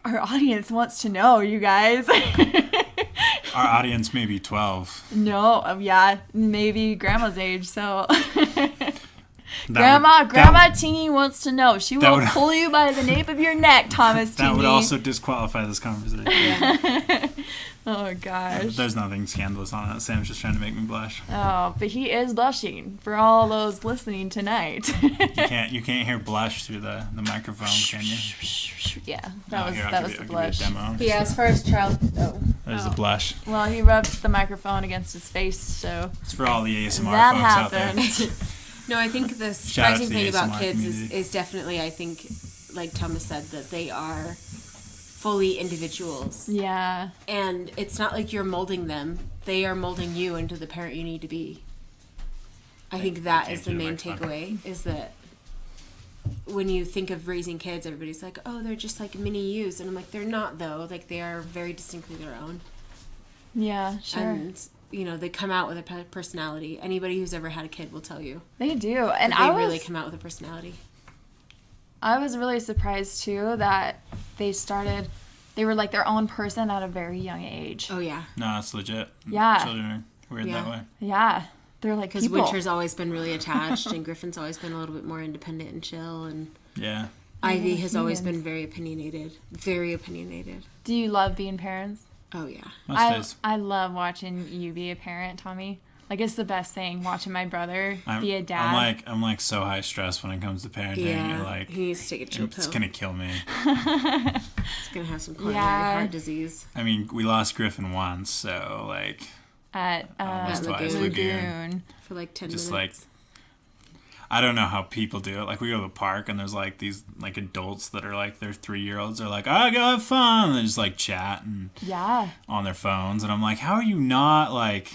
Our audience wants to know, you guys. Our audience may be 12. No, yeah, maybe grandma's age. So, That Grandma would- Teeny wants to know. She that will would- pull you by the nape of your neck, Thomas Teeny. That would also disqualify this conversation. Oh gosh. There's nothing scandalous on that. Sam's just trying to make me blush. Oh, but he is blushing for all those listening tonight. You can't hear blush through the microphone, can you? Yeah, Oh, that was here, I'll that give was you- the I'll blush. give you a demo. But yeah, as far as child, There's the blush. Well, he rubbed the microphone against his face, so It's for all the ASMR that folks out there. happened. no, I think the Shout out surprising to the thing about ASMR kids community. is definitely, I think, like Thomas said, that they are fully individuals. Yeah. And it's not like you're molding them. They are molding you into the parent you need to be. I think that Can't is the do the main microphone. takeaway, is that when you think of raising kids, everybody's like, oh, they're just like mini yous. And I'm like, they're not, though. Like, they are very distinctly their own. Yeah, sure. And, you know, they come out with a personality. Anybody who's ever had a kid will tell you. They do. And That they I was really come out with a personality. I was really surprised too that they were like their own person at a very young age. Oh, yeah. No, it's legit. Yeah. Children are weird Yeah. that way. Yeah. They're like Because people. Winter's always been really attached, and Griffin's always been a little bit more independent and chill, and Yeah. Ivy has always humans. been very opinionated. Very opinionated. Do you love being parents? Oh, yeah. Most days. I love watching you be a parent, Tommy. Like, it's the best thing, watching my brother be a dad. I'm like so high stress when it comes to parenting. Yeah. You're like, He needs to take a chill it's pill. gonna kill me. He's going to have some coronary Yeah. heart disease. I mean, we lost Griffin once, so like, At almost twice Lagoon. Lagoon. For like 10 Just minutes. I don't know how people do it. Like, we go to the park and there's like these like adults that are like, they're 3-year-olds. They're like, I go have fun. And they just like chat and yeah. on their phones. And I'm like, how are you not like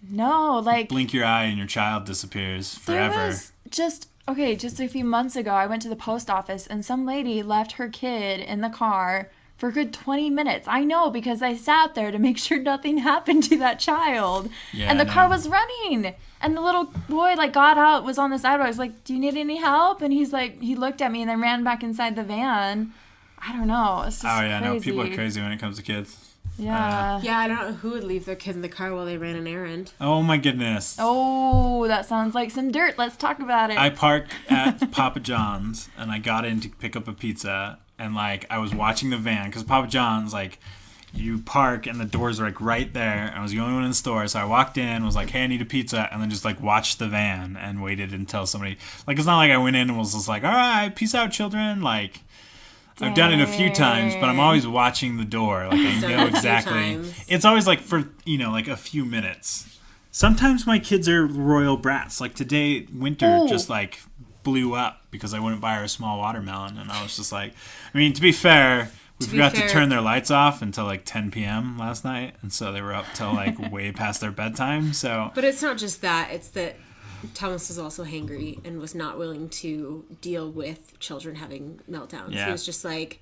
No, like, blink your eye and your child disappears forever? there was just a few months ago, I went to the post office and some lady left her kid in the car for a good 20 minutes. I know, because I sat there to make sure nothing happened to that child. Yeah, and the I car know. was running. And the little boy, like, got out, was on the sidewalk. I was like, do you need any help? And he's like, he looked at me and then ran back inside the van. I don't know. It's just Oh yeah, no, crazy. people are crazy when it comes to kids. Yeah. Yeah, I don't know who would leave their kid in the car while they ran an errand. Oh my goodness. Oh, that sounds like some dirt. Let's talk about it. I parked at Papa John's and I got in to pick up a pizza, and like I was watching the van because Papa John's, like, you park and the doors are like right there. I was the only one in the store, so I walked in, was like, hey, I need a pizza, and then just like watched the van and waited until somebody, like, it's not like I went in and was just like, all right, peace out, children. Like, I've done it a few times, but I'm always watching the door. Like, I know exactly. It's always like for, like a few minutes. Sometimes my kids are royal brats. Like today, Winter just like blew up because I wouldn't buy her a small watermelon. And I was just like, I mean, to be fair, we forgot to turn their lights off until like 10 p.m. last night. And so they were up till like way past their bedtime. So. But it's not just that. It's that Thomas was also hangry and was not willing to deal with children having meltdowns. Yeah. He was just like,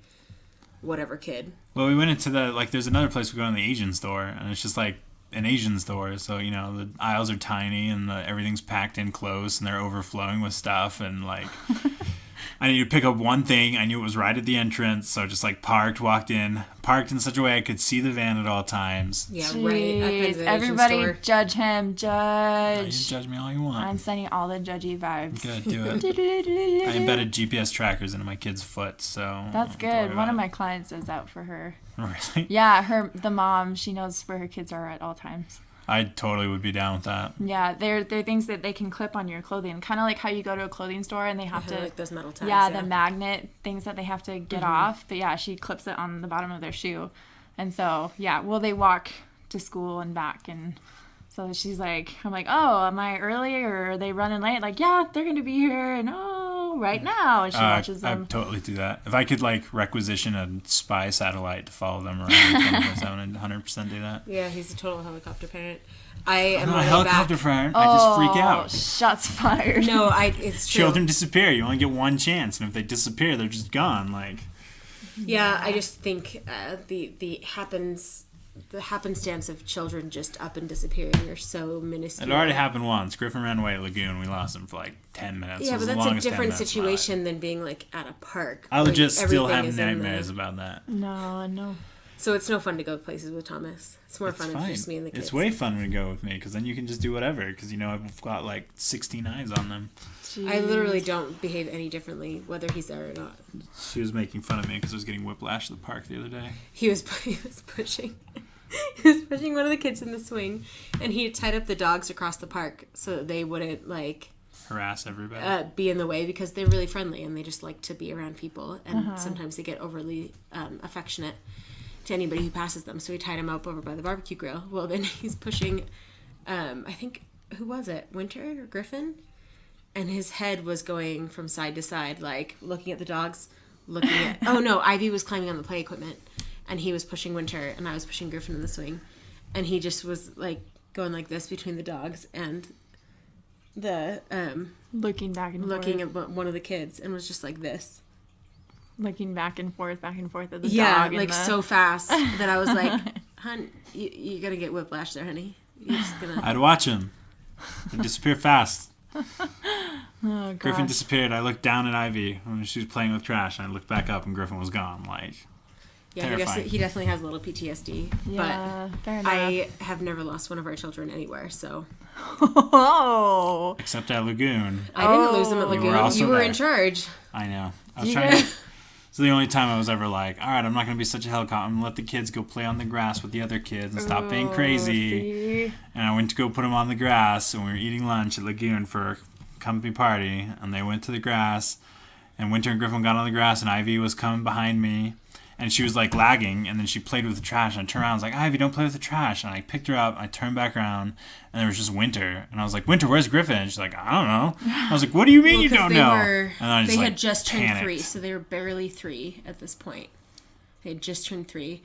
whatever, kid. Well, we went into there's another place we go in, the Asian store, and it's just like an Asian store. So, the aisles are tiny and everything's packed in close and they're overflowing with stuff. And like, I needed to pick up one thing. I knew it was right at the entrance. So just like parked in such a way I could see the van at all times. Yeah, Jeez, right. Up into the everybody Asian store. judge him. Judge. You can judge me all you want. I'm sending all the judgy vibes. Good, do it. I embedded GPS trackers into my kid's foot, so That's good. One of my clients does that for her. Really? Yeah, the mom, she knows where her kids are at all times. I totally would be down with that. Yeah, they're things that they can clip on your clothing, kind of like how you go to a clothing store and they have to, like those metal tags. Yeah, the magnet things that they have to get off. But yeah, she clips it on the bottom of their shoe, and so yeah, they walk to school and back, and so she's like, I'm like, oh, am I early or are they running late? Like, yeah, they're gonna be here, and right now, and she watches them. I'd totally do that. If I could like requisition a spy satellite to follow them around 24/7, I'd 100% do that. Yeah, he's a total helicopter parent. I am not a helicopter parent. I just freak out. Shots fired. No, it's true. Children disappear. You only get one chance, and if they disappear, they're just gone. Like. Yeah, I just think the happenstance of children just up and disappearing are so minuscule. It already happened once. Griffin ran away at Lagoon. We lost him for like 10 minutes. Yeah, but that's a different situation than being like at a park. I legit still everything have is nightmares about that. No. So it's no fun to go places with Thomas. It's more fun if it's just me and the kids. It's way fun to go with me because then you can just do whatever because I've got like 16 eyes on them. Jeez. I literally don't behave any differently whether he's there or not. She was making fun of me because I was getting whiplash at the park the other day. He was pushing one of the kids in the swing, and he tied up the dogs across the park so that they wouldn't like harass everybody, be in the way, because they're really friendly and they just like to be around people, and sometimes they get overly affectionate to anybody who passes them. So he tied him up over by the barbecue grill. Well, then he's pushing I think, who was it, Winter or Griffin, and his head was going from side to side, like looking at the dogs, looking at oh no, Ivy was climbing on the play equipment and he was pushing Winter and I was pushing Griffin in the swing, and he just was like going like this between the dogs and the looking back and looking forth. at one of the kids, and was just like this, looking back and forth at the dog. Yeah, like so fast that I was like, "Hun, you're gonna get whiplash there, honey. You're just gonna." I'd watch him. He'd disappear fast. Oh, Griffin disappeared. I looked down at Ivy when she was playing with trash, and I looked back up, and Griffin was gone. Like, yeah, terrifying. he definitely has a little PTSD. Yeah, but fair enough. I have never lost one of our children anywhere, so. Oh. Except at Lagoon. I didn't lose them at You were Lagoon. also You were there. in charge. I know. I was trying to. It's the only time I was ever like, all right, I'm not going to be such a helicopter. I'm going to let the kids go play on the grass with the other kids and stop being crazy. See? And I went to go put them on the grass, and we were eating lunch at Lagoon for a company party, and they went to the grass, and Winter and Griffin got on the grass, and Ivy was coming behind me, and she was like lagging, and then she played with the trash, and I turned around, I was like, Ivy, don't play with the trash, and I picked her up, and I turned back around, and there was just Winter, and I was like, Winter, where's Griffin? And she's like, I don't know. I was like, what do you mean you don't know? And then I they like, had just turned panicked. 3, so they were barely 3 at this point. They had just turned 3.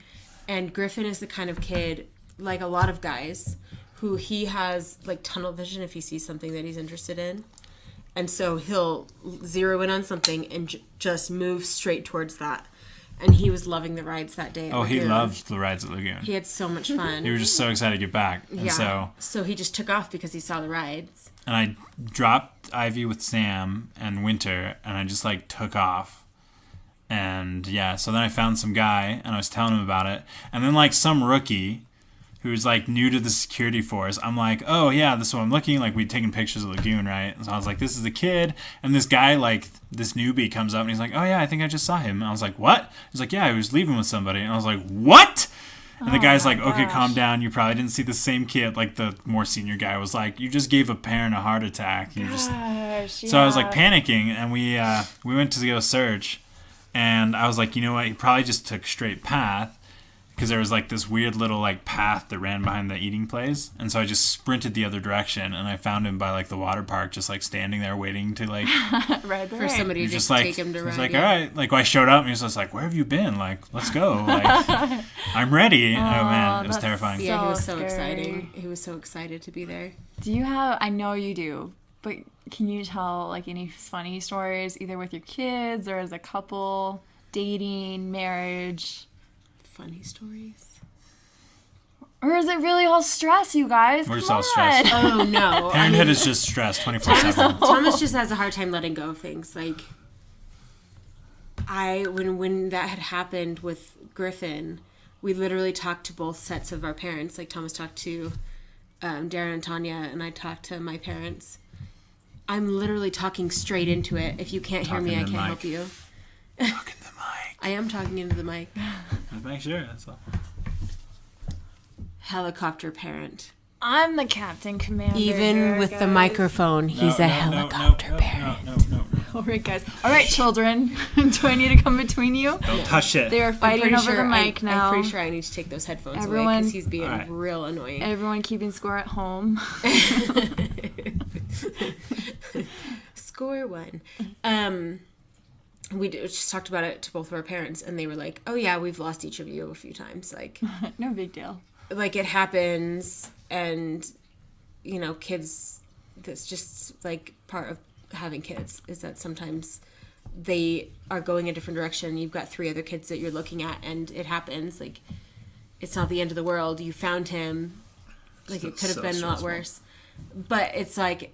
And Griffin is the kind of kid, like a lot of guys, who he has like tunnel vision if he sees something that he's interested in. And so he'll zero in on something and just move straight towards that. And he was loving the rides that day at Oh, he Lagoon. loved the rides at Lagoon. He had so much fun. He was just so excited to get back. And so he just took off because he saw the rides. And I dropped Ivy with Sam and Winter, and I just like took off. And yeah, so then I found some guy and I was telling him about it. And then like some rookie who's like new to the security force, I'm like, oh yeah, this is what I'm looking like. We'd taken pictures of Lagoon, right? And so I was like, this is the kid. And this guy, like this newbie comes up and he's like, oh yeah, I think I just saw him. And I was like, what? He's like, yeah, he was leaving with somebody. And I was like, what? And the guy's like, okay, calm down. You probably didn't see the same kid. Like the more senior guy was like, you just gave a parent a heart attack. So I was like panicking, and we went to go search, and I was like, you know what? He probably just took straight path, because there was like this weird little like path that ran behind the eating place, and so I just sprinted the other direction, and I found him by like the water park, just like standing there waiting to like for somebody to just like, take him to ride. He's like, all right, like I showed up, and he was just like, where have you been? Like, let's go. Like, I'm ready. Oh man, it was terrifying. Yeah, he was so scary. exciting. He was so excited to be there. Do you have? I know you do, but can you tell like any funny stories, either with your kids or as a couple, dating, marriage? Funny stories. Or is it really all stress, you guys? We're just all stressed. Oh no. Parenthood is just stress 24/7. Thomas just has a hard time letting go of things. Like when that had happened with Griffin, we literally talked to both sets of our parents. Like Thomas talked to Darren and Tanya, and I talked to my parents. I'm literally talking straight into it. If you can't hear me, I can't help you. Talking to the mic. I am talking into the mic. Just make sure. That's all. Helicopter parent. I'm the captain commander. Even here, with guys. the microphone, he's a helicopter parent. No. All right, guys. All right, children. Do I need to come between you? Don't touch it. They are fighting over the mic now. I'm pretty sure I need to take those headphones away Everyone- because he's being real annoying. Everyone keeping score at home. Score one. We just talked about it to both of our parents, and they were like, "Oh yeah, we've lost each of you a few times. Like, No big deal. like it happens, and you know, kids. That's just like part of having kids is that sometimes they are going a different direction. You've got 3 other kids that you're looking at, and it happens. Like, it's not the end of the world. You found him. Like, it could have been a lot worse. But it's like,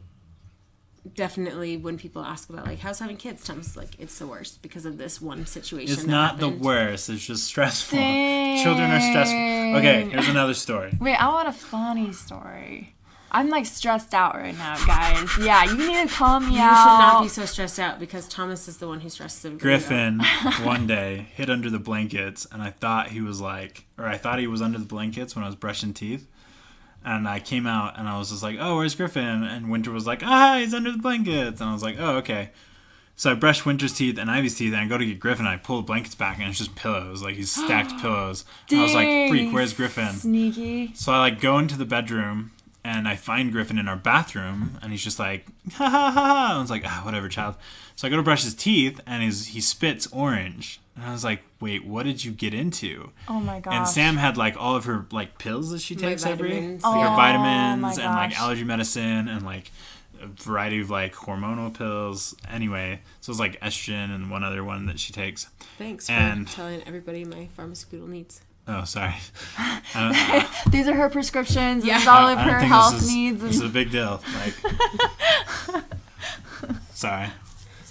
definitely when people ask about like how's having kids, Tom's like, it's the worst because of this one situation. It's not the worst. It's just stressful. Dang. Children are stressful. Okay, here's another story. Wait, I want a funny story. I'm like stressed out right now, guys. Yeah, you need to calm me You out. should not be so stressed out because Thomas is the one who stresses everybody Griffin one day hid under the blankets, and I thought he was under the blankets when I was brushing teeth. And I came out and I was just like, oh, where's Griffin? And Winter was like, he's under the blankets. And I was like, oh, okay. So I brushed Winter's teeth and Ivy's teeth, and I go to get Griffin, and I pull the blankets back, and it's just pillows. Like, he's stacked pillows. And I was like, freak, where's Griffin? Sneaky. So I like go into the bedroom, and I find Griffin in our bathroom, and he's just like, ha ha ha ha. I was like, whatever, child. So I go to brush his teeth, and he spits orange. And I was like, wait, what did you get into? Oh my gosh. And Sam had like all of her like pills that she takes her vitamins. vitamins my and like gosh. allergy medicine and like a variety of like hormonal pills. Anyway, so it's like estrogen and one other one that she takes. Thanks for And- telling everybody my pharmaceutical needs. Oh, sorry. These are her prescriptions. Yeah. This is all of I don't her think health this is, needs. This is a big deal. Like, sorry.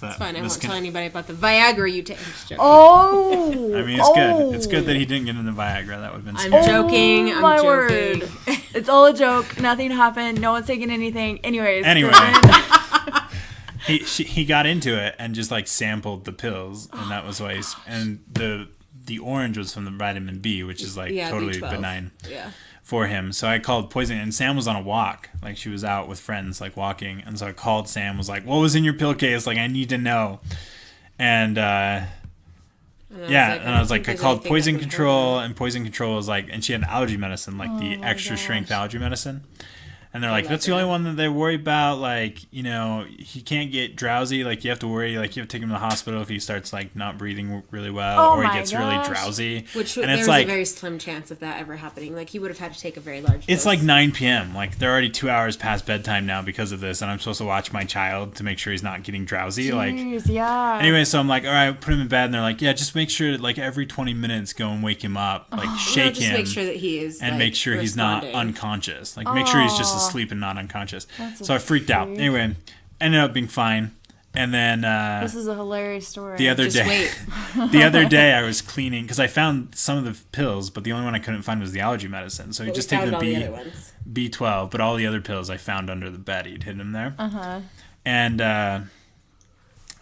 It's fine. I won't tell anybody about the Viagra you take. I'm just joking. Oh. I mean, it's good. It's good that he didn't get into Viagra. That would have been I'm scary. joking. I'm my joking. word. It's all a joke. Nothing happened. No one's taking anything. Anyways. Anyway. Griffin. He got into it and just like sampled the pills, and that was why and the orange was from the vitamin B, which is like totally B12. benign Yeah. for him. So I called poison, and Sam was on a walk, like she was out with friends, like walking, and so I called Sam, was like, "What was in your pill case? Like, I need to know." And I called poison control, and poison control was like, and she had allergy medicine, like the extra strength allergy medicine. And they're like, that's the only one that they worry about. Like, you know, he can't get drowsy. Like, you have to worry. Like, you have to take him to the hospital if he starts, like, not breathing really well. Or he gets really drowsy. Which and there it's was like, a very slim chance of that ever happening. Like, he would have had to take a very large dose. it's like 9 p.m. Like, they're already 2 hours past bedtime now because of this. And I'm supposed to watch my child to make sure he's not getting drowsy. Jeez, yeah. Anyway, so I'm like, all right, put him in bed. And they're like, yeah, just make sure, like, every 20 minutes, go and wake him up. Like, shake just him. make sure that he is, and like, make sure he's not responding. unconscious. Like, make sure he's just asleep and not unconscious. So I freaked out. freak. Anyway, ended up being fine. And then This is a hilarious story. the other Just day, wait. the other day I was cleaning because I found some of the pills, but the only one I couldn't find was the allergy medicine. So But just we take found the all the other ones. B12, but all the other pills I found under the bed. He'd hidden them there. Uh-huh. And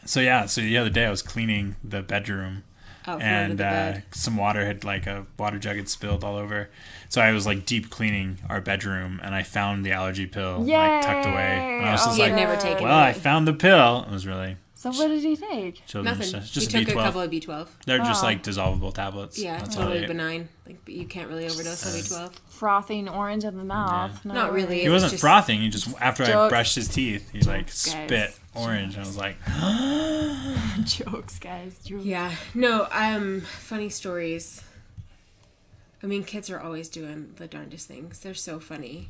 so the other day I was cleaning the bedroom. Out from under And the bed. some water had a water jug had spilled all over, so I was deep cleaning our bedroom, and I found the allergy pill tucked away. And I was Yay! just He had never taken "Well, I it. found the pill." It was really So what did he take? children's Nothing. stuff. Just he a took B12. a couple of B12. They're just Oh. dissolvable tablets. Yeah, That's all totally they ate. benign. You can't really overdose on B12. Frothing orange in the mouth. Yeah. No Not really. way. He It was wasn't just- frothing. He just after I Jokes. brushed his teeth, he Jokes, spit guys. orange. And I was like, Jokes, guys. Jokes. Yeah. No, funny stories. I mean, kids are always doing the darndest things. They're so funny.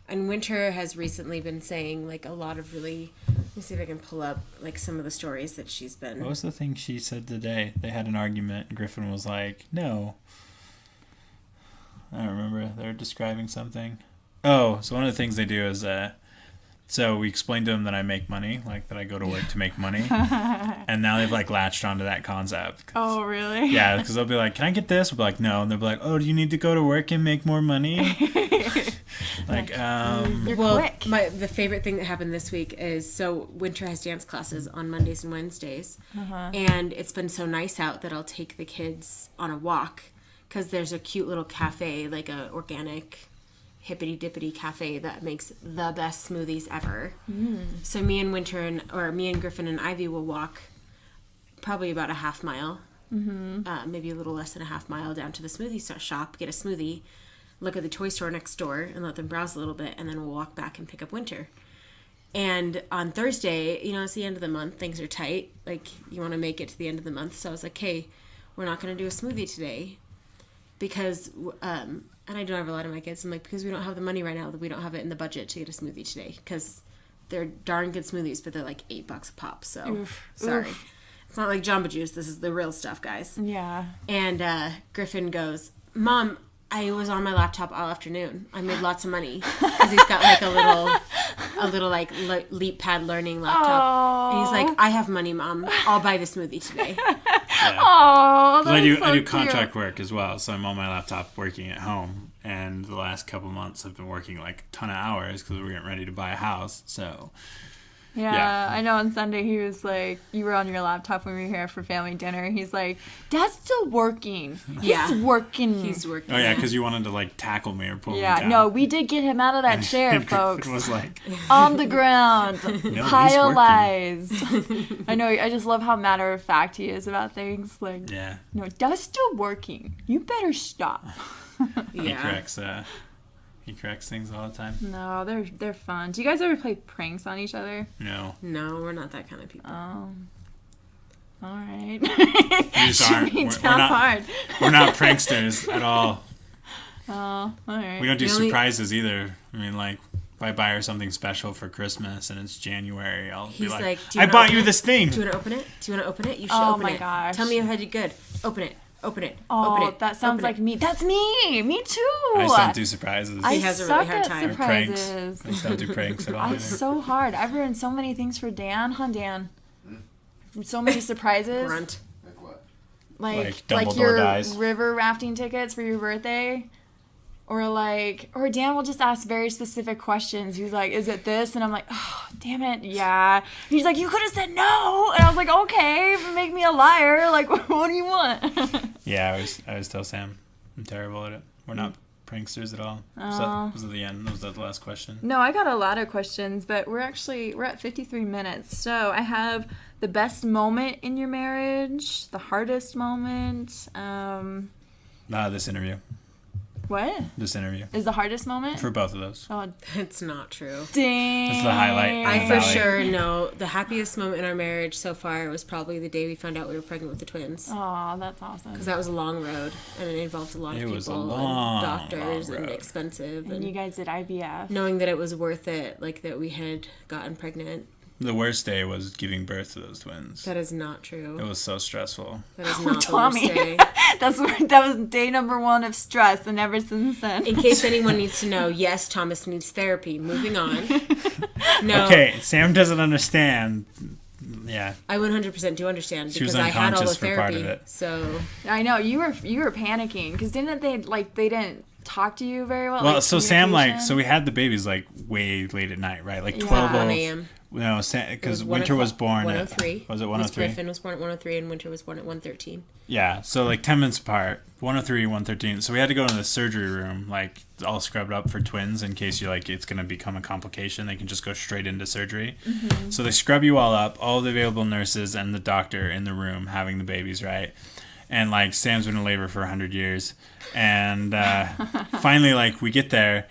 And Winter has recently been saying a lot of really, let me see if I can pull up some of the stories that she's been. what was the thing she said today? They had an argument, and Griffin was like, no. I don't remember. They were describing something. Oh, so one of the things they do is, so we explained to them that I make money, that I go to work to make money. And now they've latched onto that concept. Oh, really? Yeah, because they'll be like, can I get this? We'll be like, no. And they'll be like, oh, do you need to go to work and make more money? You're Well, quick. the favorite thing that happened this week is Winter has dance classes on Mondays and Wednesdays, and it's been so nice out that I'll take the kids on a walk because there's a cute little cafe, a organic hippity dippity cafe that makes the best smoothies ever. So me and Griffin and Ivy will walk probably about a half mile, maybe a little less than a half mile down to the smoothie shop, get a smoothie, look at the toy store next door and let them browse a little bit, and then we'll walk back and pick up Winter. And on Thursday, it's the end of the month, things are tight, you want to make it to the end of the month, so I was like, hey, we're not going to do a smoothie today because and I don't have a lot of my kids, I'm like, because we don't have the money right now, that we don't have it in the budget to get a smoothie today, because they're darn good smoothies, but they're $8 a pop, so Oof. sorry. Oof. It's not like Jamba Juice, this is the real stuff, guys. Yeah. And Griffin goes, Mom, I was on my laptop all afternoon. I made lots of money because he's got a little Leap Pad learning laptop. And he's like, I have money, Mom. I'll buy the smoothie today. Oh, I that's do contract work as well, so I'm on my laptop working at home. And the last couple months, I've been working a ton of hours because we're getting ready to buy a house. So Yeah, I know on Sunday he was like, you were on your laptop when we were here for family dinner. He's like, Dad's still working. He's working. He's working. oh yeah, because you wanted to tackle me or pull me Yeah, down. no, we did get him out of that chair, And folks. Griffin was like, On the ground. he's working. Hyalized. I know, I just love how matter of fact he is about things. yeah, No, Dad's still working. You better stop. Yeah. he corrects things all the time. No, they're fun. Do you guys ever play pranks on each other? No, No, we're not that kind of people. Oh. All right. we just aren't. Shooting We're down not. hard. We're not pranksters at all. Oh, all right. We don't do The only- surprises either. I mean, if I buy her something special for Christmas and it's January, I'll be He's like, like, "Do you I wanna bought open you it? this thing. Do you want to open it? Do you want to open it? You should Oh open my it. gosh. Tell me if I did good. Open it. Open it. Oh, open it. that sounds open like it. me. That's me. Me too. I just don't do surprises. I He has a suck really hard at time. Or pranks. surprises. I just don't do pranks at all. I'm either. so hard. I've ruined so many things for Dan. Huh, Dan? So many surprises. Grunt. Like what? Like Dumbledore your dies. river rafting tickets for your birthday. Or Dan will just ask very specific questions. He's like, is it this? And I'm like, oh, damn it, yeah. He's like, you could have said no. And I was like, okay, make me a liar. What do you want? Yeah, I always tell Sam I'm terrible at it. We're not pranksters at all. So that was at the end. Was that the last question? No, I got a lot of questions, but we're at 53 minutes. So I have the best moment in your marriage, the hardest moment. This interview. What This interview. is the hardest moment? For both of those. Oh, It's not true. dang. That's the highlight. I Yeah. for Valley. sure know the happiest moment in our marriage so far was probably the day we found out we were pregnant with the twins. Oh, that's awesome. Because that was a long road and it involved a lot of It people was a long, and doctors long and road. expensive. And And you guys did IVF. knowing that it was worth it, that we had gotten pregnant, The worst day was giving birth to those twins. that is not true. It was so stressful. That is Oh, not the Tommy. worst day. That was day number 1 of stress, and ever since then. In case anyone needs to know, yes, Thomas needs therapy. Moving on. No. Okay, Sam doesn't understand. Yeah. I 100% do understand She was because I had all the unconscious for part therapy. of it. So I know you were panicking because didn't they didn't talk to you very well? Well, like, so Sam, communication? we had the babies, way late at night, right? Like Yeah. 12 1 a.m. No, because It Winter was born at... 1:03. Was it Miss 103? Griffin was born at 1:03 and Winter was born at 1:13. Yeah, so 10 minutes apart, 103, 113. So we had to go into the surgery room, all scrubbed up for twins in case it's going to become a complication. They can just go straight into surgery. Mm-hmm. So they scrub you all up, all the available nurses and the doctor in the room having the babies, right? And Sam's been in labor for 100 years. And finally, we get there.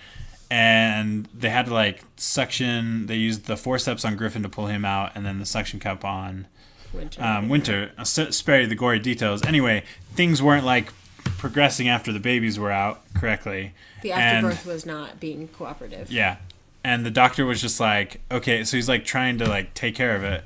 And they had to suction. They used the forceps on Griffin to pull him out, and then the suction cup on Winter. I'll spare you the gory details. Anyway, things weren't progressing after the babies were out correctly. The afterbirth was not being cooperative. Yeah, and the doctor was just okay. So he's trying to take care of it.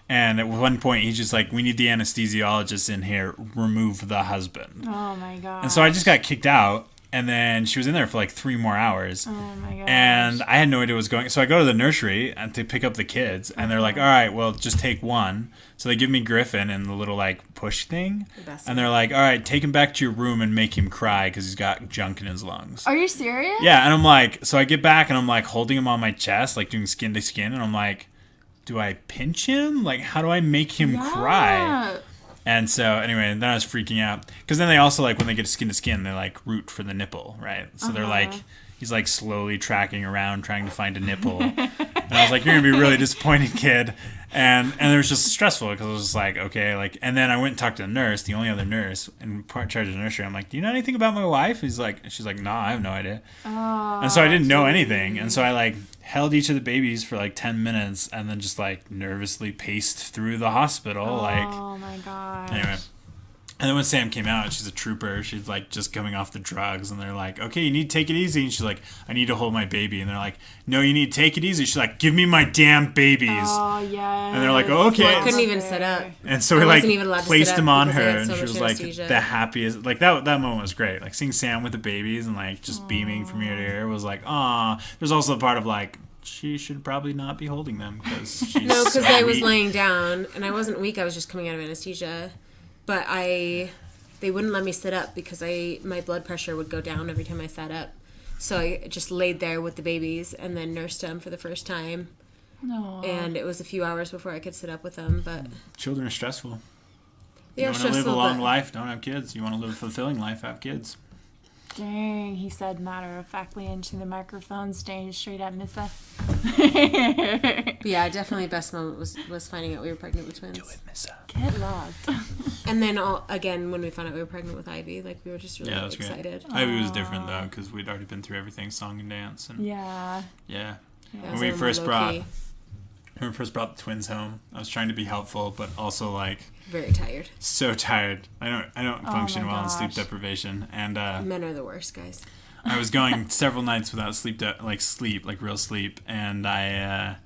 And at one point, he's just we need the anesthesiologist in here. Remove the husband. Oh my god. And so I just got kicked out. And then she was in there for 3 more hours. Oh my gosh. And I had no idea what was going on. So I go to the nursery to pick up the kids. And they're all right, well, just take one. So they give me Griffin and the little push thing. And they're all right, take him back to your room and make him cry because he's got junk in his lungs. Are you serious? Yeah. And I'm so I get back and I'm holding him on my chest, doing skin to skin. And I'm do I pinch him? How do I make him cry? And so, anyway, then I was freaking out. Because then they also, when they get skin to skin, they, root for the nipple, right? So they're he's, slowly tracking around trying to find a nipple. And I was you're going to be really disappointed, kid. And it was just stressful because I was just okay. And then I went and talked to the nurse, the only other nurse in charge of the nursery. I'm do you know anything about my wife? She's no, I have no idea. Oh, and so I didn't know anything. And so I, held each of the babies for 10 minutes and then just nervously paced through the hospital. Oh my god. Anyway. And then when Sam came out, she's a trooper. She's just coming off the drugs, and they're okay, you need to take it easy. And she's I need to hold my baby. And they're no, you need to take it easy. She's give me my damn babies. Oh yeah. And they're okay. Well, I couldn't even sit up. And so we placed him on her, and she was the happiest. That moment was great. Seeing Sam with the babies and just beaming from ear to ear was aw. There's also the part of she should probably not be holding them because she's No, because so I was weak. laying down and I wasn't weak. I was just coming out of anesthesia. But they wouldn't let me sit up because my blood pressure would go down every time I sat up. So I just laid there with the babies and then nursed them for the first time. No. And it was a few hours before I could sit up with them. But Children are stressful. they You are want to live a stressful, long but- life, don't have kids. You want to live a fulfilling life, have kids. Dang, he said matter-of-factly into the microphone, staying straight at Missa. But yeah, definitely best moment was finding out we were pregnant with twins. Do it, Missa. Get lost. And then again, when we found out we were pregnant with Ivy, we were just really Yeah, that's excited. great. Ivy was different, though, because we'd already been through everything, song and dance. And Yeah. yeah. That When was we a little first more brought... low-key. When we first brought the twins home, I was trying to be helpful, but also Very tired. so tired. I don't function my well in sleep gosh. deprivation, and Men are the worst, guys. I was going several nights without sleep, real sleep, and I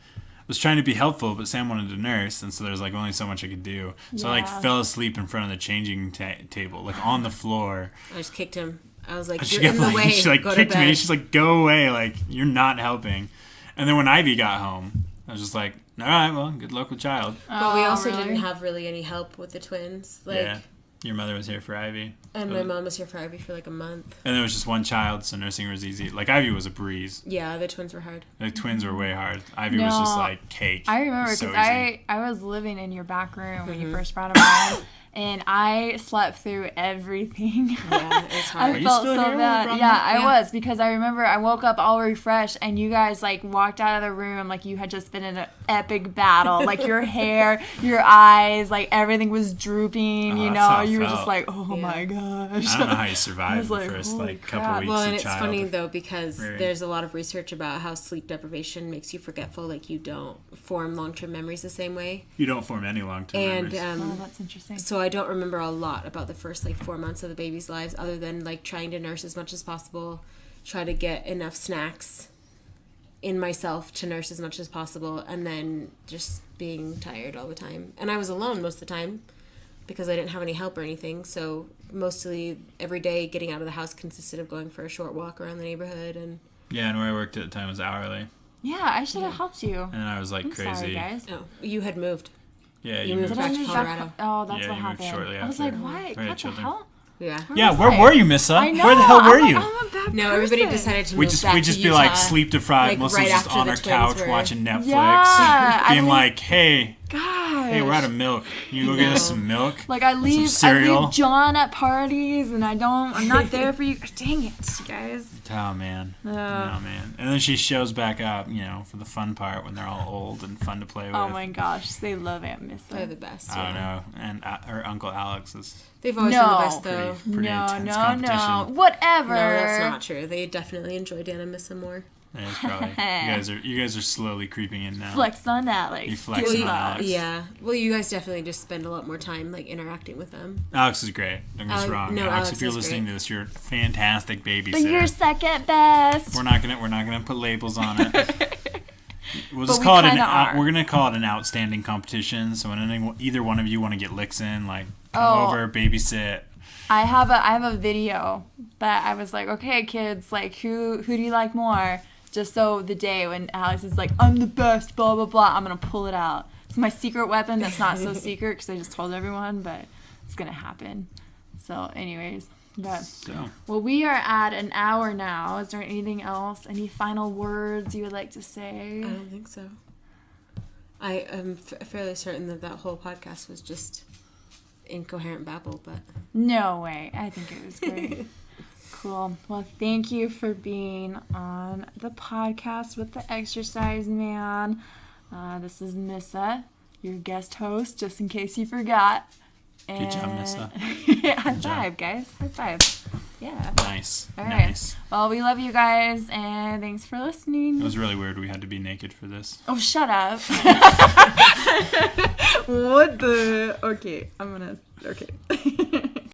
was trying to be helpful, but Sam wanted to nurse, and so there was only so much I could do. So I Yeah. fell asleep in front of the changing table, on the floor. I just kicked him. I was She you're in the kept, way. she Go to kicked me. bed. She's go away, you're not helping. And then when Ivy got home, I was just all right, well, good luck with child. But we also really? didn't have really any help with the twins. Yeah. Your mother was here for Ivy. And my mom was here for Ivy for a month. And there was just one child, so nursing was easy. Ivy was a breeze. Yeah, the twins were hard. The twins were way hard. Ivy was just cake. I remember So because easy. I was living in your back room when you first brought him home, and I slept through everything. Yeah, it's hard. I you felt still so here when we bad. brought him Yeah, up? I Yeah. was because I remember I woke up all refreshed, and you guys walked out of the room like you had just been in an epic battle. Your hair, your eyes, everything was drooping. Oh, You that's how know, it you were felt. just oh Yeah. my gosh. I don't know how you I survived was the like, first holy couple crap. weeks Well, of and it's child. funny though because Right. there's a lot of research about how sleep deprivation makes you forgetful. You don't form long-term memories the same way. You don't form any long-term And memories. Oh, that's interesting. so I don't remember a lot about the first 4 months of the baby's lives, other than trying to nurse as much as possible, try to get enough snacks in myself to nurse as much as possible, and then just being tired all the time. And I was alone most of the time because I didn't have any help or anything. So mostly every day getting out of the house consisted of going for a short walk around the neighborhood. And Yeah, and where I worked at the time was hourly. Yeah, I should have helped you. And I was I'm crazy. sorry, guys. oh, you had moved. Yeah, You moved Did back I to move Colorado. back? Oh, that's Yeah, what you moved happened. shortly I was after. like, what? Right, What the children. hell? Yeah. Yeah, was where I? were you, Missa? I know. Where the hell were I'm you? a bad No, everybody person. decided to We move just back be to like Utah, sleep deprived. like, Melissa's right just after on the our twins couch were- watching Netflix, Yeah, being like, "Hey, gosh. we're out of milk. You go get us some milk." Like I leave cereal. John at parties, and I'm not there for you. Dang it, guys. Oh man, oh man. And then she shows back up, for the fun part when they're all old and fun to play with. Oh my gosh, they love Aunt Missa. They're the best. I don't know. And her Uncle Alex is They've always been the best, though. pretty intense competition. No, whatever. No, that's not true. They definitely enjoy Dan and Missa more. Yeah, it's probably you guys are slowly creeping in now. Flex on Alex. You flexing on Alex. Yeah. Well, you guys definitely just spend a lot more time like interacting with them. Alex is great. Don't get us wrong. no, Alex, Alex if you're is listening great. to this, you're a fantastic babysitter. But you're second best. We're not gonna put labels on it. We'll just we call it kinda are. we're gonna call it an outstanding competition. So when either one of you want to get licks in, like come over, babysit. I have a video that I was like, okay, kids, like who do you like more? Just so the day when Alex is like, I'm the best, blah blah blah, I'm gonna pull it out. It's my secret weapon. That's not so secret because I just told everyone, but it's gonna happen. So, anyways, well, we are at an hour now. Is there anything else? Any final words you would like to say? I don't think so. I am fairly certain that whole podcast was just incoherent babble, but No way. I think it was great. Cool. Well, thank you for being on the podcast with the Exercise Man. This is Missa, your guest host, just in case you forgot. Good job, Missa. High five, guys. High five. Yeah. Nice. All right. Nice. Well, we love you guys, and thanks for listening. It was really weird. We had to be naked for this. Oh, shut up. What the? Okay. Okay.